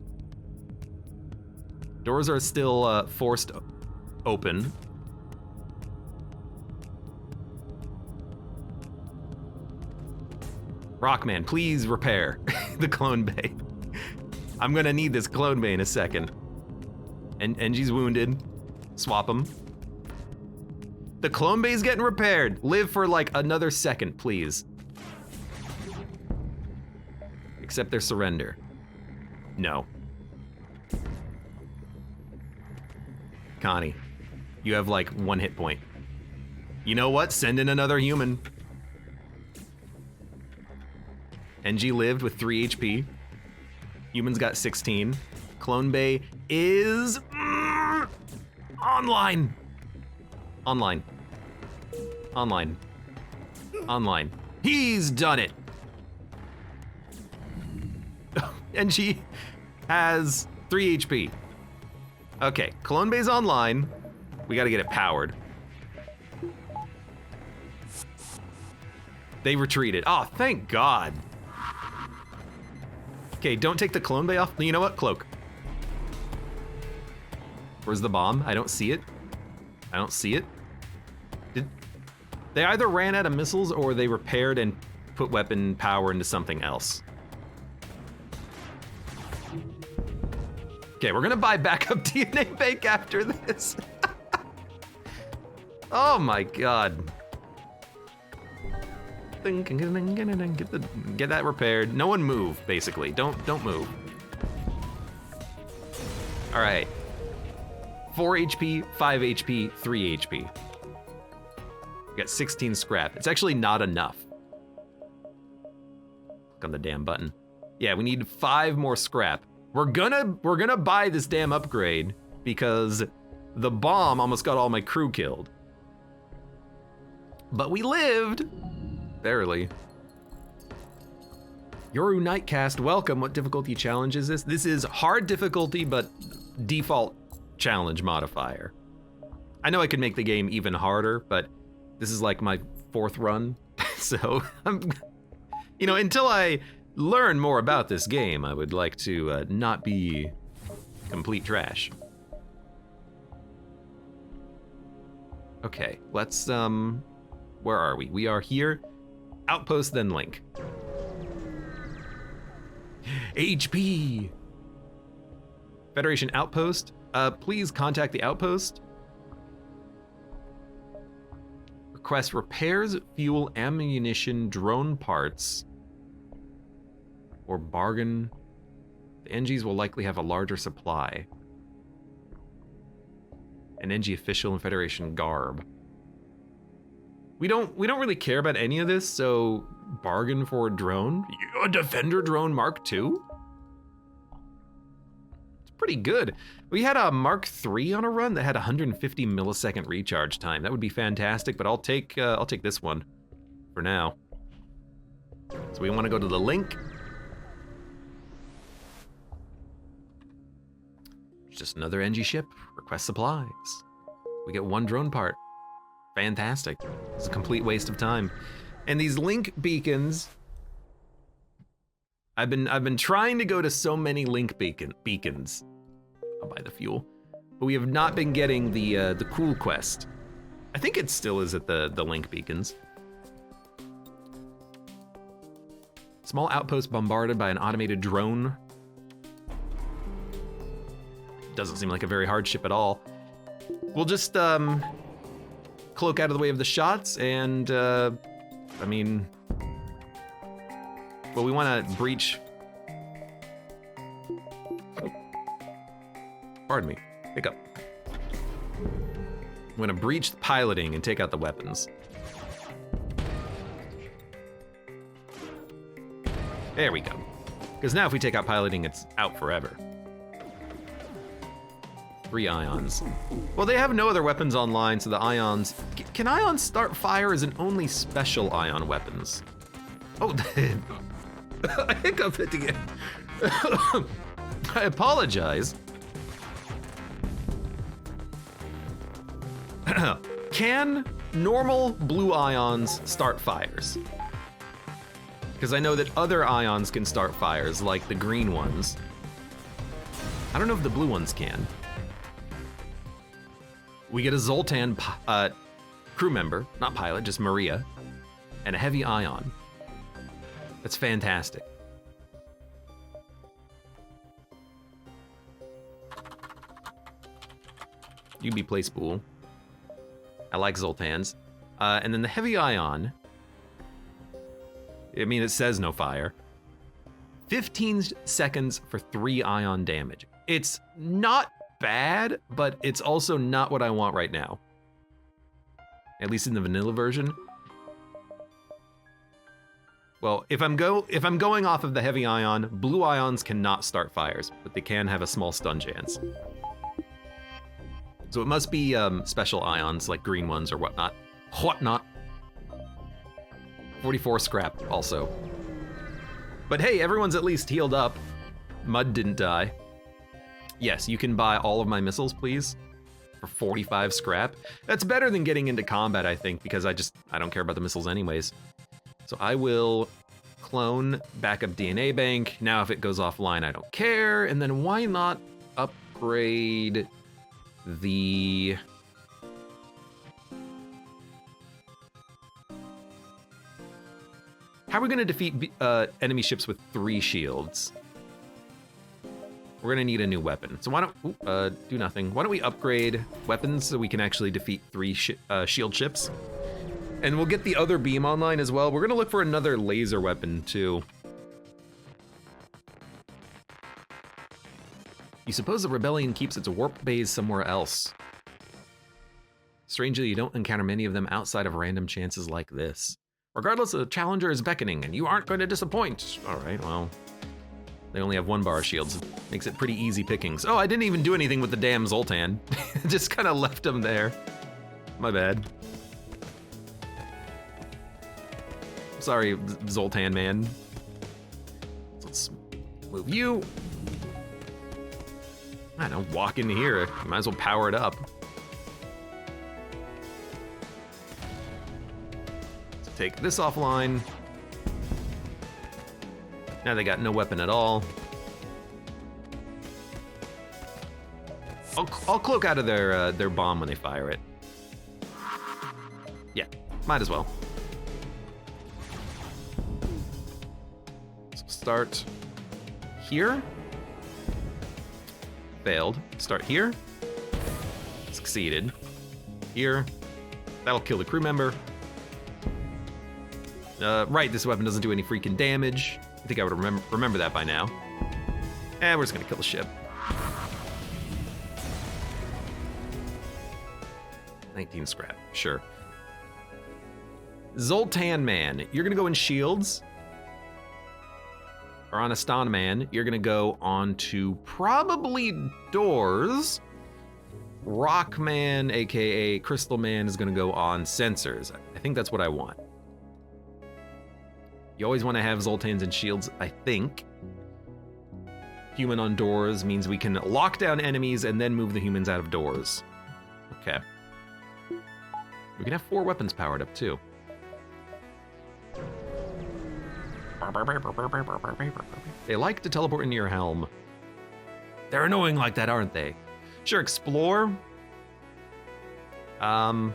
Doors are still forced open. Rockman, please repair the clone bay. I'm gonna need this clone bay in a second. And Enji's wounded. Swap him. The clone bay's getting repaired. Live for like another second, please. Accept their surrender. No. Connie, you have like 1 hit point. You know what? Send in another human. Enji lived with 3 HP. Humans got 16. Clone Bay is online. Online. Online. Online. He's done it. Enji has 3 HP. Okay, Clone Bay's online. We gotta get it powered. They retreated. Oh, thank God. Okay, don't take the Clone Bay off. You know what? Cloak. Where's the bomb? I don't see it. I don't see it. They either ran out of missiles or they repaired and put weapon power into something else. Okay, we're gonna buy backup DNA bank after this. Oh my God. Get that repaired. No one move, basically. Don't move. All right. 4 HP, 5 HP, 3 HP. We got 16 scrap. It's actually not enough. Click on the damn button. Yeah, we need 5 more scrap. We're gonna buy this damn upgrade because the bomb almost got all my crew killed. But we lived. Barely. Yoru Nightcast, welcome. What difficulty challenge is this? This is hard difficulty, but default challenge modifier. I know I could make the game even harder, but this is like my 4th run. So, until I learn more about this game, I would like to not be complete trash. Okay, let's, where are we? We are here. Outpost, then link. HP! Federation Outpost. Please contact the Outpost. Request repairs, fuel, ammunition, drone parts, or bargain. The NGs will likely have a larger supply. An NG official and Federation garb. We don't really care about any of this, so bargain for a drone? A Defender drone Mark II? It's pretty good. We had a Mark III on a run that had 150 millisecond recharge time. That would be fantastic, but I'll take this one for now. So we want to go to the link. Just another NG ship. Request supplies. We get one drone part. Fantastic. It's a complete waste of time. And these link beacons, I've been trying to go to so many link beacons. I'll buy the fuel, but we have not been getting the cool quest. I think it still is at the link beacons. Small outpost bombarded by an automated drone. Doesn't seem like a very hard ship at all. We'll just cloak out of the way of the shots and I mean, well, we want to breach. Oh. Pardon me. Pick up. We want to breach the piloting and take out the weapons. There we go. Because now if we take out piloting, it's out forever. 3 ions. Well, they have no other weapons online, so the ions... Can ions start fire as in only special ion weapons? Oh, I hiccuped it again. I apologize. Can normal blue ions start fires? Because I know that other ions can start fires, like the green ones. I don't know if the blue ones can. We get a Zoltan crew member, not pilot, just Maria, and a heavy ion. That's fantastic. You be play spool. I like Zoltans. And then the heavy ion, I mean, it says no fire. 15 seconds for 3 ion damage. It's not bad, but it's also not what I want right now. At least in the vanilla version. Well, if I'm going off of the heavy ion, blue ions cannot start fires, but they can have a small stun chance. So it must be special ions like green ones or whatnot. Whatnot. 44 scrap also. But hey, everyone's at least healed up. Mud didn't die. Yes, you can buy all of my missiles, please, for 45 scrap. That's better than getting into combat, I think, because I don't care about the missiles anyways. So I will clone backup DNA bank. Now if it goes offline, I don't care. And then why not upgrade the... How are we gonna defeat enemy ships with 3 shields? We're gonna need a new weapon. So why don't, do nothing. Why don't we upgrade weapons so we can actually defeat 3 shield ships? And we'll get the other beam online as well. We're gonna look for another laser weapon too. You suppose the rebellion keeps its warp bays somewhere else. Strangely, you don't encounter many of them outside of random chances like this. Regardless, the challenger is beckoning, and you aren't going to disappoint. All right, well, they only have 1 bar shields. Makes it pretty easy pickings. Oh, I didn't even do anything with the damn Zoltan. Just kind of left him there. My bad. Sorry, Zoltan man. Let's move you. I don't walk in here. Might as well power it up. Take this offline. Now they got no weapon at all. I'll cloak out of their bomb when they fire it. Yeah, might as well. So start here. Failed. Start here. Succeeded. Here. That'll kill the crew member. Right, this weapon doesn't do any freaking damage. I think I would remember that by now. And we're just gonna kill the ship. 19 scrap, sure. Zoltan man, you're gonna go in shields. or on a Ston Man, you're gonna go onto probably doors. Rock Man, aka Crystal Man, is gonna go on sensors. I think that's what I want. You always want to have Zoltans and shields, I think. Human on doors means we can lock down enemies and then move the humans out of doors. Okay. We can have 4 weapons powered up too. They like to teleport into your helm. They're annoying like that, aren't they? Sure, explore. I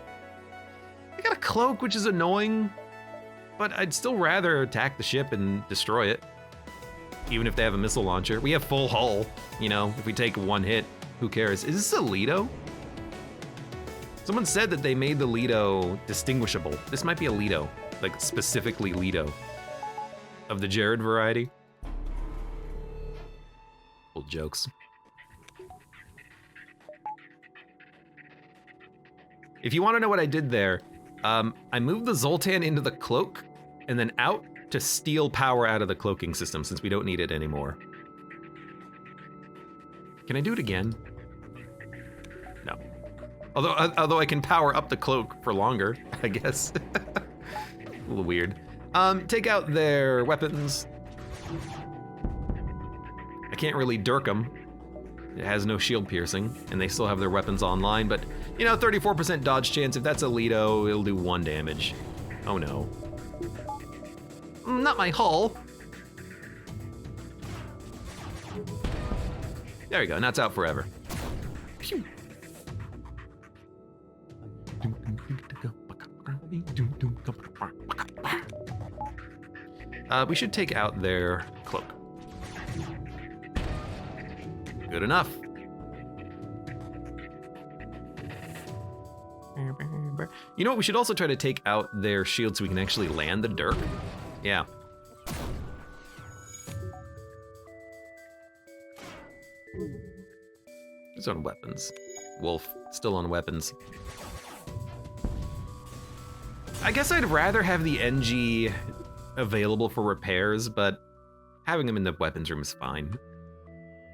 got a cloak, which is annoying, but I'd still rather attack the ship and destroy it. Even if they have a missile launcher. We have full hull, you know, if we take 1 hit, who cares? Is this a Lido? Someone said that they made the Lido distinguishable. This might be a Lido, like specifically Lido. Of the Jared variety. Old jokes. If you want to know what I did there, I moved the Zoltan into the cloak and then out to steal power out of the cloaking system since we don't need it anymore. Can I do it again? No. Although I can power up the cloak for longer, I guess. A little weird. Take out their weapons. I can't really dirk them. It has no shield piercing, and they still have their weapons online, but, you know, 34% dodge chance. If that's a Lido, it'll do 1 damage. Oh no. Not my hull. There we go, and that's out forever. Phew. We should take out their cloak. Good enough. You know what, we should also try to take out their shield so we can actually land the dirk. Yeah. Who's on weapons? Wolf, still on weapons. I guess I'd rather have the NG available for repairs, but having them in the weapons room is fine.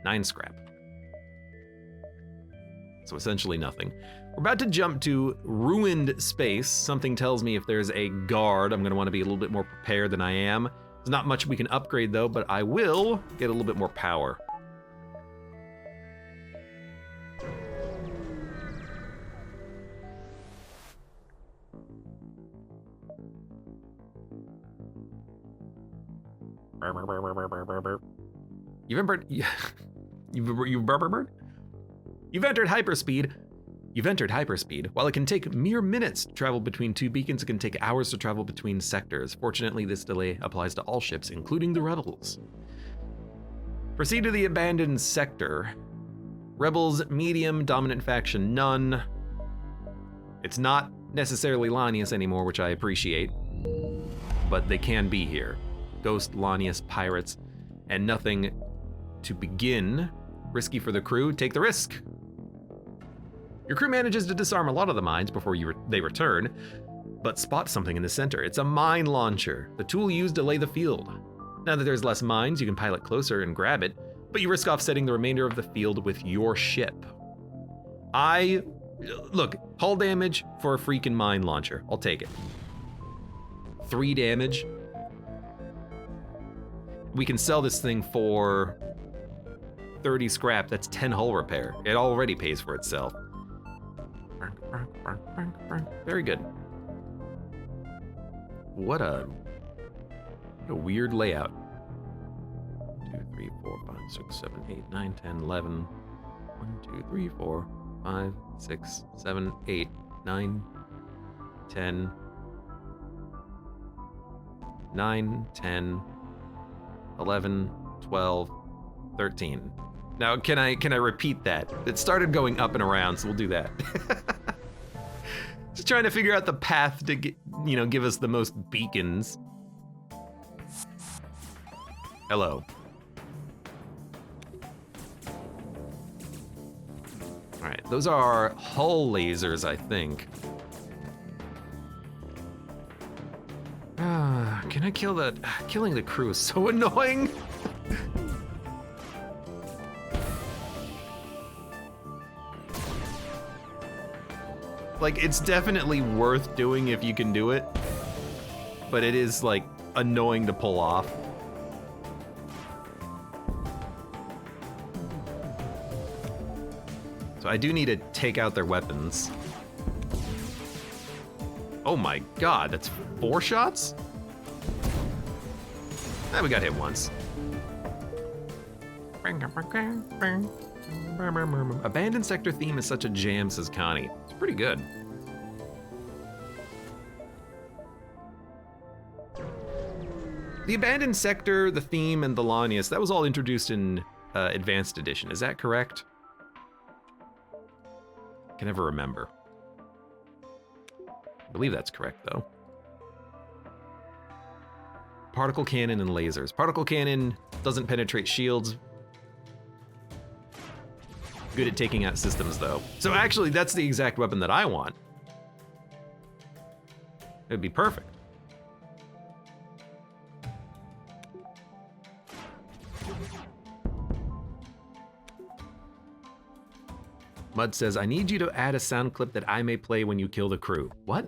9 scrap. So essentially nothing. We're about to jump to ruined space. Something tells me if there's a guard, I'm gonna want to be a little bit more prepared than I am. There's not much we can upgrade though, but I will get a little bit more power. You've entered hyperspeed. You've entered hyperspeed. While it can take mere minutes to travel between 2 beacons, it can take hours to travel between sectors. Fortunately, this delay applies to all ships, including the Rebels. Proceed to the abandoned sector. Rebels, medium, dominant faction, none. It's not necessarily Lanius anymore, which I appreciate, but they can be here. Ghost, Lanius, pirates, and nothing to begin. Risky for the crew, take the risk. Your crew manages to disarm a lot of the mines before they return, but spot something in the center. It's a mine launcher, the tool used to lay the field. Now that there's less mines, you can pilot closer and grab it, but you risk offsetting the remainder of the field with your ship. Look, hull damage for a freaking mine launcher. I'll take it. 3 damage. We can sell this thing for 30 scrap. That's 10 hull repair. It already pays for itself. Very good. What a weird layout. 2, 3, 4, 5, 6, 7, 8, 9, 10, 11. 1, 2, 3, 4, 5, 6, 7, 8, 9, 10. 9, 10, 11, 12, 13. Now, can I repeat that? It started going up and around, so we'll do that. Just trying to figure out the path to give us the most beacons. Hello. All right, those are hull lasers, I think. Can I kill that? Killing the crew is so annoying. Like, it's definitely worth doing if you can do it, but it is, like, annoying to pull off. So I do need to take out their weapons. Oh my god, that's 4 shots? Ah, we got hit once. Abandoned sector theme is such a jam, says Connie. It's pretty good. The abandoned sector, the theme, and the Lanius, that was all introduced in Advanced Edition. Is that correct? I can never remember. I believe that's correct, though. Particle cannon and lasers. Particle cannon doesn't penetrate shields. Good at taking out systems, though. So actually, that's the exact weapon that I want. It'd be perfect. Mud says, I need you to add a sound clip that I may play when you kill the crew. What?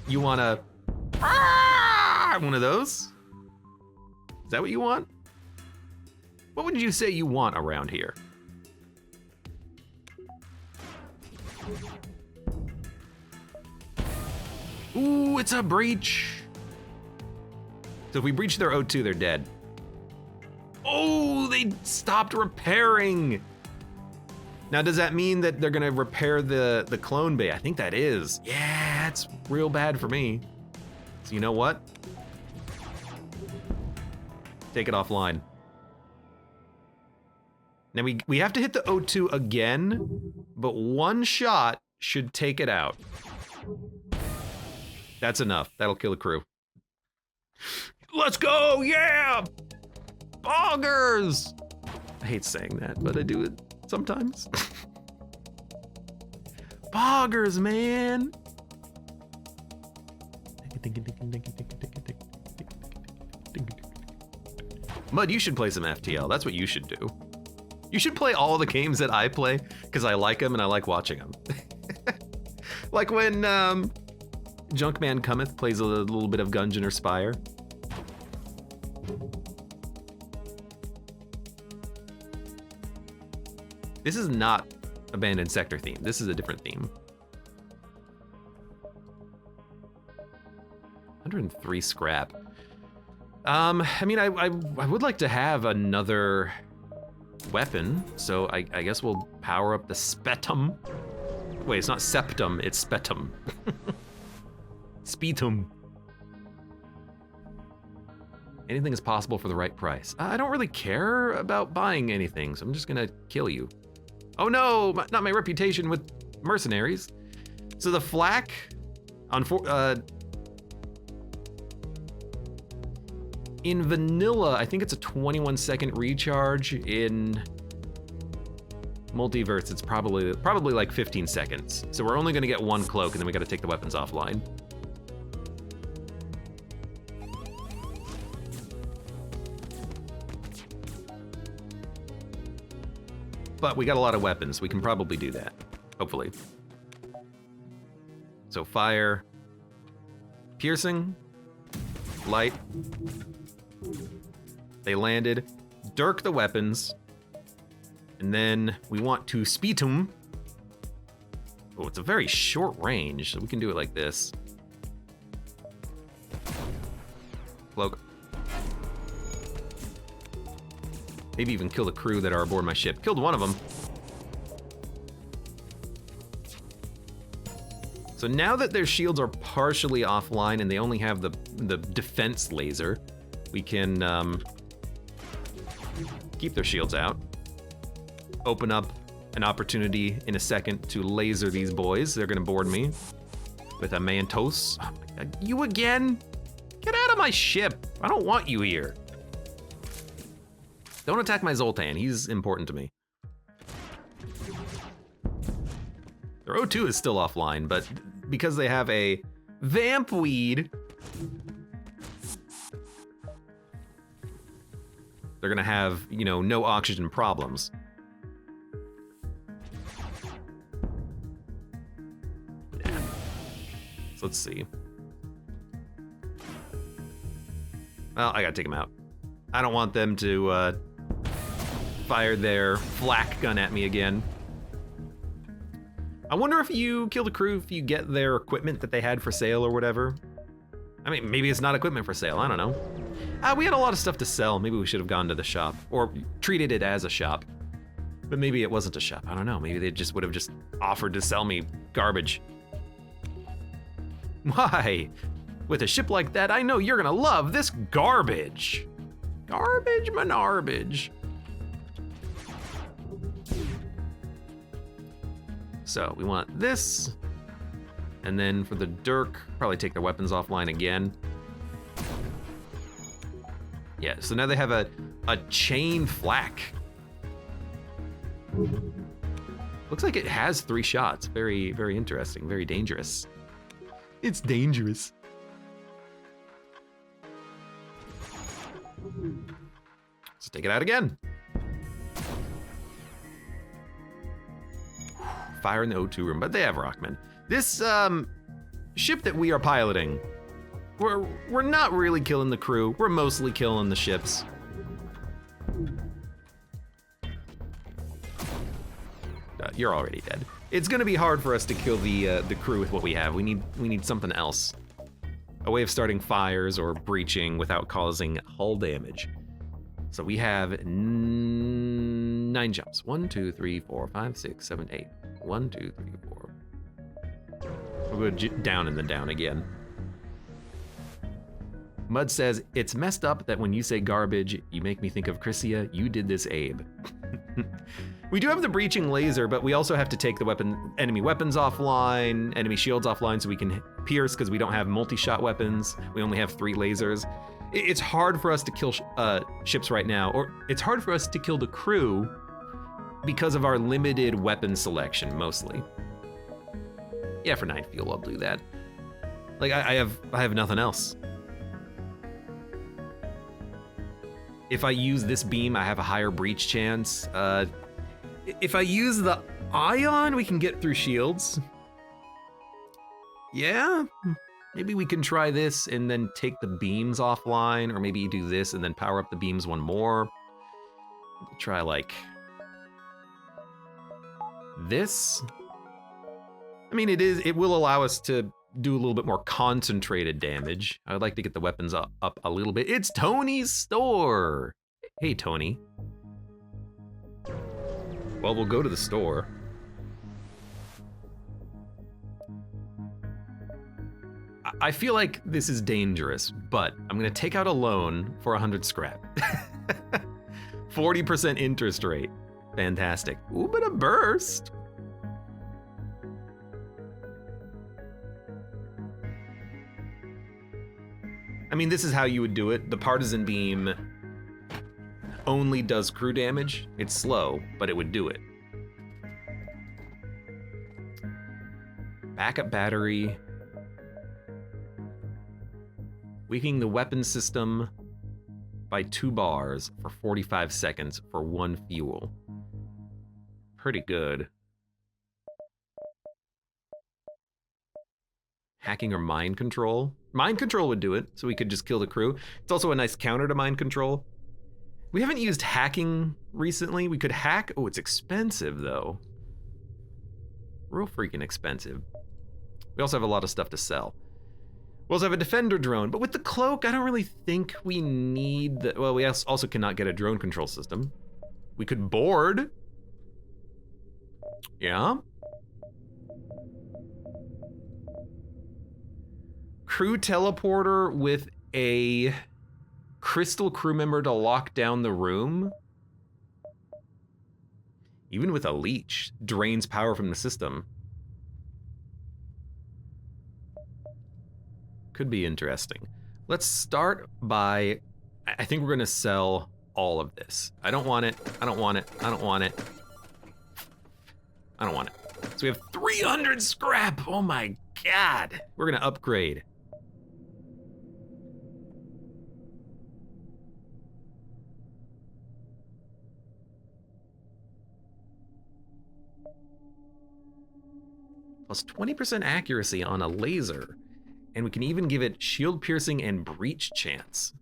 You want a... one of those? Is that what you want? What would you say you want around here? Ooh, it's a breach. So if we breach their O2, they're dead. Oh, they stopped repairing. Now, does that mean that they're gonna repair the clone bay? I think that is. Yeah, that's real bad for me. So you know what? Take it offline. Now we have to hit the O2 again, but one shot should take it out. That's enough. That'll kill the crew. Let's go, yeah! Boggers! I hate saying that, but I do it sometimes. Boggers, man! Mud, you should play some FTL. That's what you should do. You should play all the games that I play, because I like them and I like watching them. Like when Junkman Cometh plays a little bit of Gungeon or Spire. This is not Abandoned Sector theme. This is a different theme. 103 scrap. I mean, I would like to have another weapon, so I guess we'll power up the Spetum. Wait, it's not Septum, it's Spetum. Spetum. Anything is possible for the right price. I don't really care about buying anything, so I'm just gonna kill you. Oh no, not my reputation with mercenaries. So the flak on in vanilla, I think it's a 21-second recharge. In Multiverse, it's probably like 15 seconds. So we're only gonna get one cloak, and then we gotta take the weapons offline. But we got a lot of weapons. We can probably do that, hopefully. So fire, piercing, light. They landed. Dirk the weapons. And then we want to Spetum. Oh, it's a very short range, so we can do it like this. Cloak. Maybe even kill the crew that are aboard my ship. Killed one of them. So now that their shields are partially offline and they only have the defense laser, we can keep their shields out. Open up an opportunity in a second to laser these boys. They're gonna board me with a Mantos. Oh my God, you again? Get out of my ship. I don't want you here. Don't attack my Zoltan, he's important to me. Their O2 is still offline, but because they have a Vampweed, they're gonna have, you know, no oxygen problems. Let's see. Well, I gotta take them out. I don't want them to fire their flak gun at me again. I wonder if you kill the crew if you get their equipment that they had for sale or whatever. I mean, maybe it's not equipment for sale, I don't know. We had a lot of stuff to sell. Maybe we should have gone to the shop or treated it as a shop. But maybe it wasn't a shop, I don't know. Maybe they just would have just offered to sell me garbage. Why? With a ship like that, I know you're gonna love this garbage. Garbage manarbage. So we want this, and then for the Dirk, probably take the weapons offline again. Yeah, so now they have a chain flak. Looks like it has 3 shots. Very, very interesting, very dangerous. It's dangerous. Let's take it out again. Fire in the O2 room, but they have Rockman. This ship that we are piloting, we're not really killing the crew. We're mostly killing the ships. You're already dead. It's gonna be hard for us to kill the crew with what we have. We need something else. A way of starting fires or breaching without causing hull damage. So we have 9 jumps. 1, 2, 3, 4, 5, 6, 7, 8. 1, 2, 3, 4. We'll go down and then down again. Mud says, it's messed up that when you say garbage, you make me think of Chrysia. You did this, Abe. We do have the breaching laser, but we also have to take the enemy weapons offline, enemy shields offline, so we can pierce because we don't have multi-shot weapons. We only have 3 lasers. It's hard for us to kill ships right now, or it's hard for us to kill the crew because of our limited weapon selection, mostly. Yeah, for 9 fuel, I'll do that. Like, I have nothing else. If I use this beam, I have a higher breach chance. If I use the ion, we can get through shields. Yeah, maybe we can try this and then take the beams offline, or maybe do this and then power up the beams 1 more. Try like this. I mean, it will allow us to do a little bit more concentrated damage. I would like to get the weapons up a little bit. It's Tony's store. Hey, Tony. Well, we'll go to the store. I feel like this is dangerous, but I'm gonna take out a loan for 100 scrap. 40% interest rate. Fantastic. Ooh, but a burst. I mean, this is how you would do it. The partisan beam only does crew damage. It's slow, but it would do it. Backup battery. Weakening the weapon system by 2 bars for 45 seconds for 1 fuel. Pretty good. Hacking or mind control. Mind control would do it, so we could just kill the crew. It's also a nice counter to mind control. We haven't used hacking recently. We could hack. Oh, it's expensive though. Real freaking expensive. We also have a lot of stuff to sell. We also have a defender drone, but with the cloak, I don't really think we need the, well, we also cannot get a drone control system. We could board. Yeah. Crew teleporter with a crystal crew member to lock down the room. Even with a leech, drains power from the system. Could be interesting. Let's start by, I think we're gonna sell all of this. I don't want it, I don't want it, I don't want it. I don't want it. So we have 300 scrap, oh my God. We're gonna upgrade. Plus 20% accuracy on a laser. And we can even give it shield piercing and breach chance.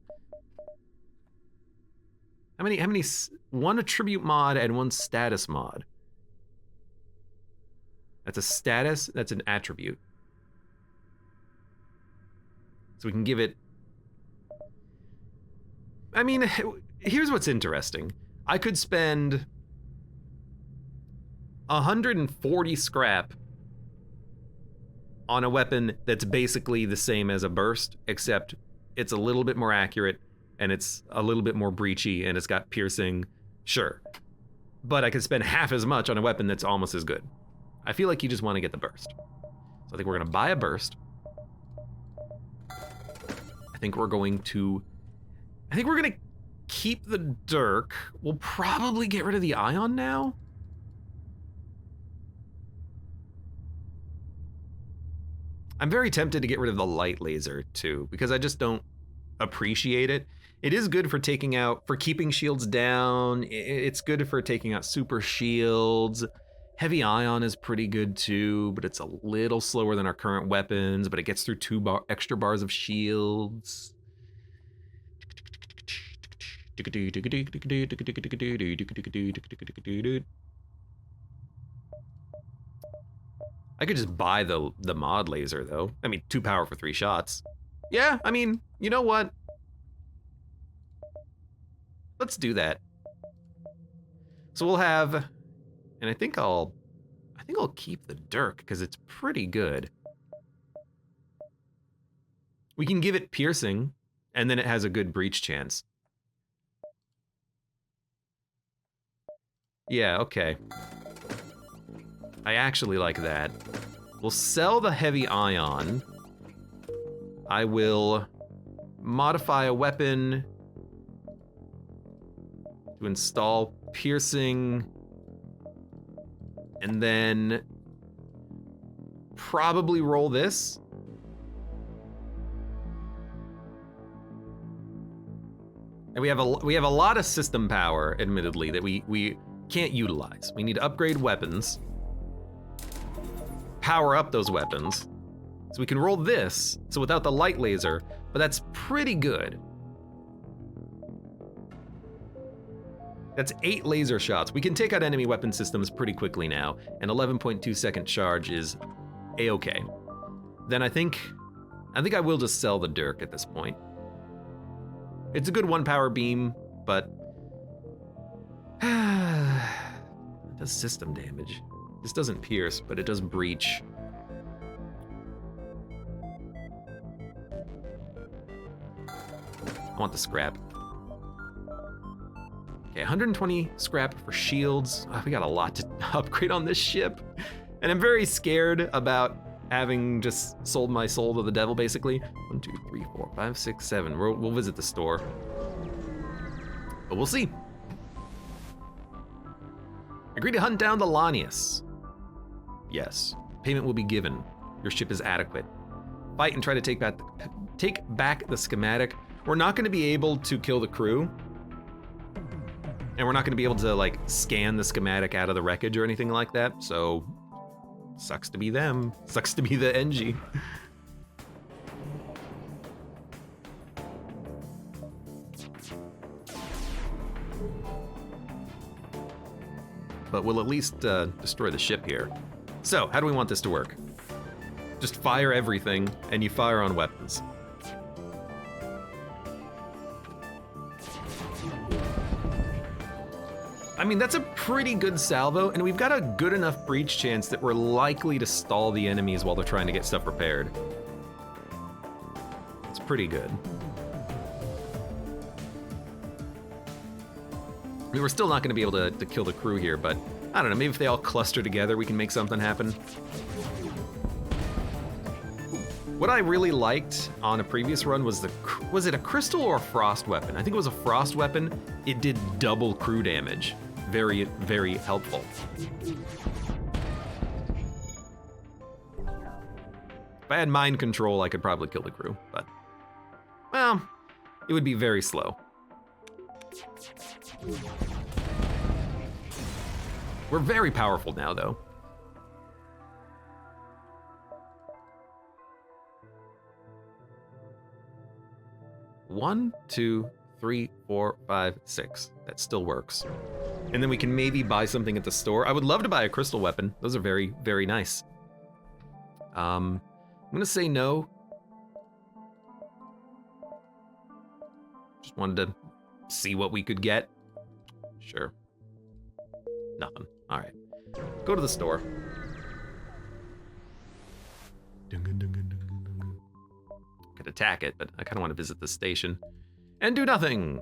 How many, one attribute mod and one status mod. That's a status, that's an attribute. So we can give it, I mean, here's what's interesting. I could spend 140 scrap on a weapon that's basically the same as a burst, except it's a little bit more accurate and it's a little bit more breachy and it's got piercing, sure. But I could spend half as much on a weapon that's almost as good. I feel like you just want to get the burst. So I think we're gonna buy a burst. I think we're gonna keep the Dirk. We'll probably get rid of the Ion now. I'm very tempted to get rid of the light laser too, because I just don't appreciate it. It is good for keeping shields down. It's good for taking out super shields. Heavy Ion is pretty good too, but it's a little slower than our current weapons, but it gets through extra bars of shields. I could just buy the mod laser though. I mean, 2 power for 3 shots. Yeah, I mean, you know what? Let's do that. So we'll have, and I think I'll keep the Dirk because it's pretty good. We can give it piercing, and then it has a good breach chance. Yeah, okay. I actually like that. We'll sell the heavy ion. I will modify a weapon to install piercing, and then probably roll this. And we have a lot of system power, admittedly, that we can't utilize. We need to upgrade weapons, power up those weapons, so we can roll this, so without the light laser, but that's pretty good. That's 8 laser shots. We can take out enemy weapon systems pretty quickly now, and 11.2 second charge is a-okay. Then I think I will just sell the Dirk at this point. It's a good 1 power beam, but it does system damage. This doesn't pierce, but it does breach. I want the scrap. Okay, 120 scrap for shields. Oh, we got a lot to upgrade on this ship. And I'm very scared about having just sold my soul to the devil, basically. 1, 2, 3, 4, 5, 6, 7. We'll visit the store. But we'll see. Agree to hunt down the Lanius. Yes. Payment will be given. Your ship is adequate. Fight and try to take back the schematic. We're not going to be able to kill the crew. And we're not going to be able to, like, scan the schematic out of the wreckage or anything like that. So, sucks to be them. Sucks to be the NG. But we'll at least destroy the ship here. So, how do we want this to work? Just fire everything, and you fire on weapons. I mean, that's a pretty good salvo, and we've got a good enough breach chance that we're likely to stall the enemies while they're trying to get stuff repaired. It's pretty good. I mean, we're still not going to be able to kill the crew here, but I don't know, maybe if they all cluster together, we can make something happen. What I really liked on a previous run was was it a crystal or a frost weapon? I think it was a frost weapon. It did double crew damage. Very, very helpful. If I had mind control, I could probably kill the crew, but, well, it would be very slow. We're very powerful now, though. 1, 2, 3, 4, 5, 6. That still works. And then we can maybe buy something at the store. I would love to buy a crystal weapon. Those are very, very nice. I'm gonna say no. Just wanted to see what we could get. Sure. Nothing. All right. Go to the store. Could attack it, but I kind of want to visit the station. And do nothing.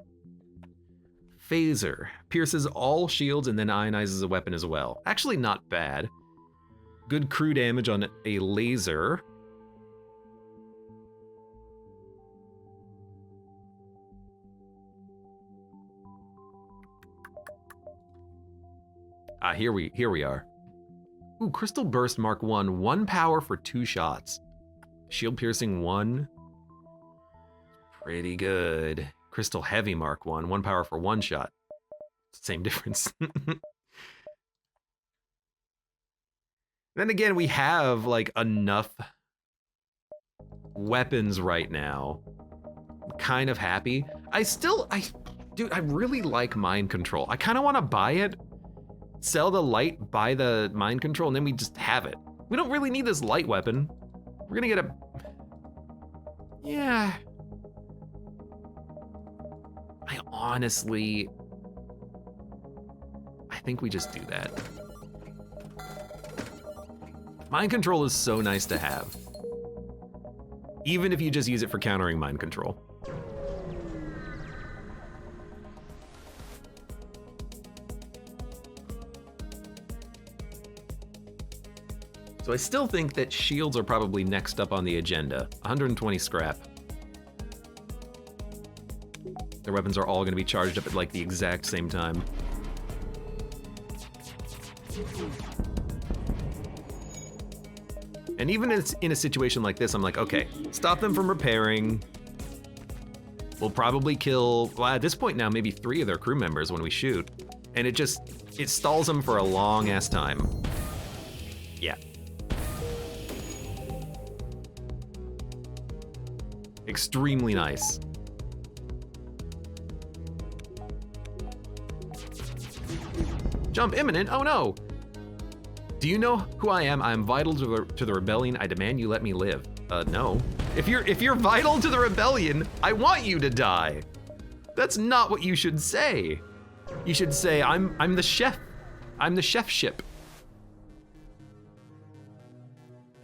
Phaser. Pierces all shields and then ionizes a weapon as well. Actually not bad. Good crew damage on a laser. Here we are. Ooh, Crystal Burst Mark 1. 1 power for 2 shots. Shield piercing 1. Pretty good. Crystal Heavy Mark 1. 1 power for 1 shot. Same difference. Then again, we have like enough weapons right now. I'm kind of happy. Dude, I really like mind control. I kind of want to buy it, sell the light, buy the mind control, and then we just have it. We don't really need this light weapon. We're gonna get a... Yeah. I think we just do that. Mind control is so nice to have. Even if you just use it for countering mind control. So I still think that shields are probably next up on the agenda. 120 scrap. Their weapons are all gonna be charged up at like the exact same time. And even in a situation like this, I'm like, okay, stop them from repairing. We'll probably kill, well, at this point now, maybe 3 of their crew members when we shoot. And it stalls them for a long ass time. Yeah. Extremely nice. Jump imminent, oh no! Do you know who I am? I am vital to the rebellion. I demand you let me live. No. If you're vital to the rebellion, I want you to die. That's not what you should say. You should say, I'm the chef. I'm the chef ship.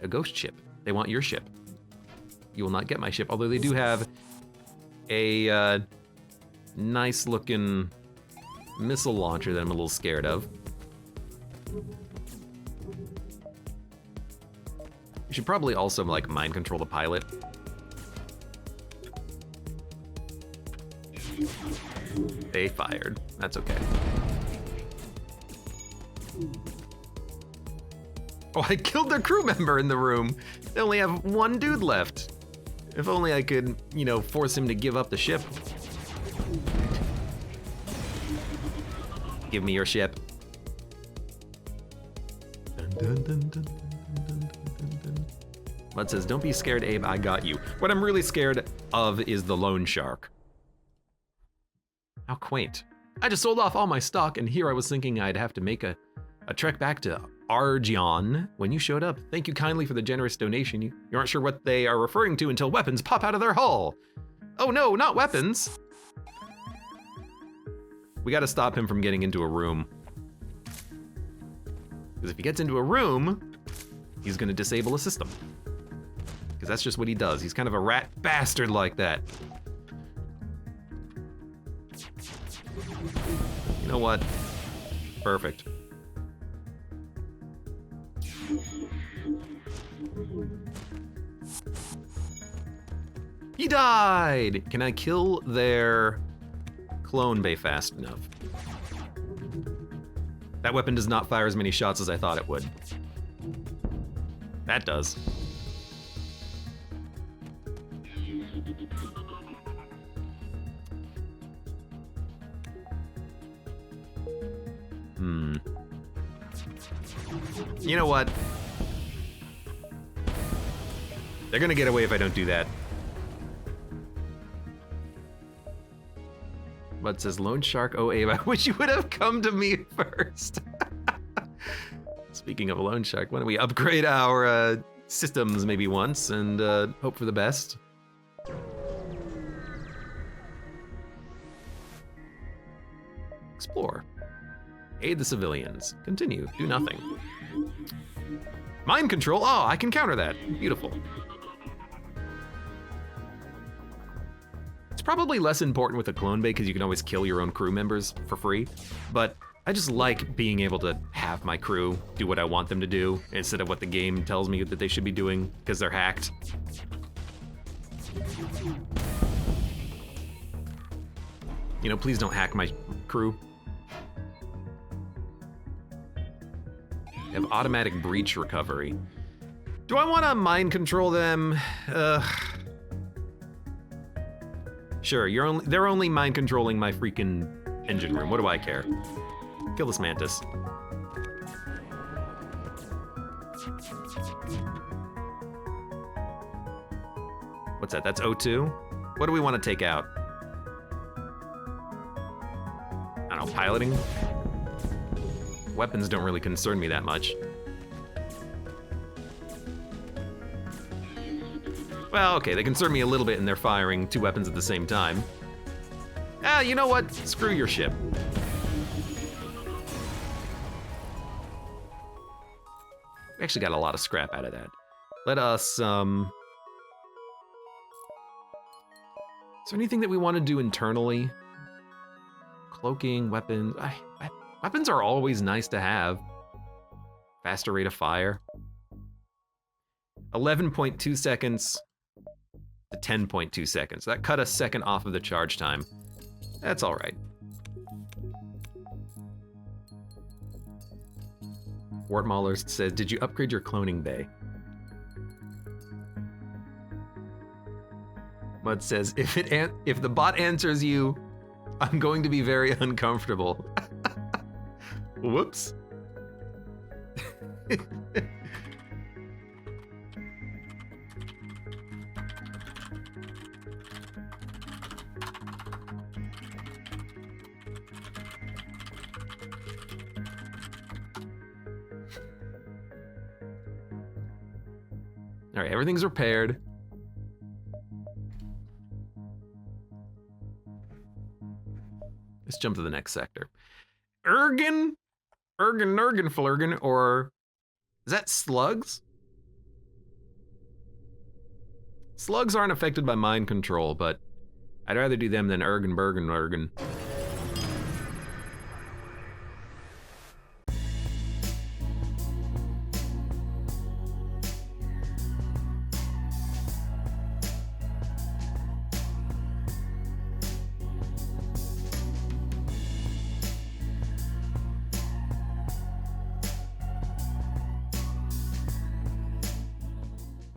A ghost ship. They want your ship. You will not get my ship, although they do have a nice looking missile launcher that I'm a little scared of. You should probably also like mind control the pilot. They fired. That's okay. Oh, I killed their crew member in the room. They only have 1 dude left. If only I could, you know, force him to give up the ship. Give me your ship. Dun, dun, dun, dun, dun, dun, dun, dun. Mud says, don't be scared, Abe, I got you. What I'm really scared of is the loan shark. How quaint. I just sold off all my stock, and here I was thinking I'd have to make a trek back to Argion when you showed up. Thank you kindly for the generous donation. You aren't sure what they are referring to until weapons pop out of their hull. Oh no, not weapons. We gotta stop him from getting into a room. Because if he gets into a room, he's gonna disable a system. Because that's just what he does. He's kind of a rat bastard like that. You know what? Perfect. He died! Can I kill their clone bay fast enough? That weapon does not fire as many shots as I thought it would. That does. You know what? They're gonna get away if I don't do that. But says Loan Shark, oh Abe, I wish you would have come to me first. Speaking of a Loan Shark, why don't we upgrade our systems maybe once and hope for the best? Explore. Aid the civilians. Continue. Do nothing. Mind control. Oh, I can counter that. Beautiful. It's probably less important with a clone bay because you can always kill your own crew members for free, but I just like being able to have my crew do what I want them to do instead of what the game tells me that they should be doing because they're hacked. You know, please don't hack my crew. They have automatic breach recovery. Do I want to mind control them? Sure, they're only mind controlling my freaking engine room. What do I care? Kill this mantis. What's that? That's O2? What do we want to take out? I don't know, piloting? Weapons don't really concern me that much. Well, okay, they concern me a little bit and they're firing 2 weapons at the same time. Ah, you know what? Screw your ship. We actually got a lot of scrap out of that. Let us, is there anything that we want to do internally? Cloaking, weapons. Weapons are always nice to have. Faster rate of fire. 11.2 seconds to 10.2 seconds. That cut a second off of the charge time. That's all right. Wart Mauler says, did you upgrade your cloning bay? Mud says, if the bot answers you, I'm going to be very uncomfortable. Whoops. All right, everything's repaired. Let's jump to the next sector. Ergen, Flurgen, or is that slugs? Slugs aren't affected by mind control, but I'd rather do them than Ergen.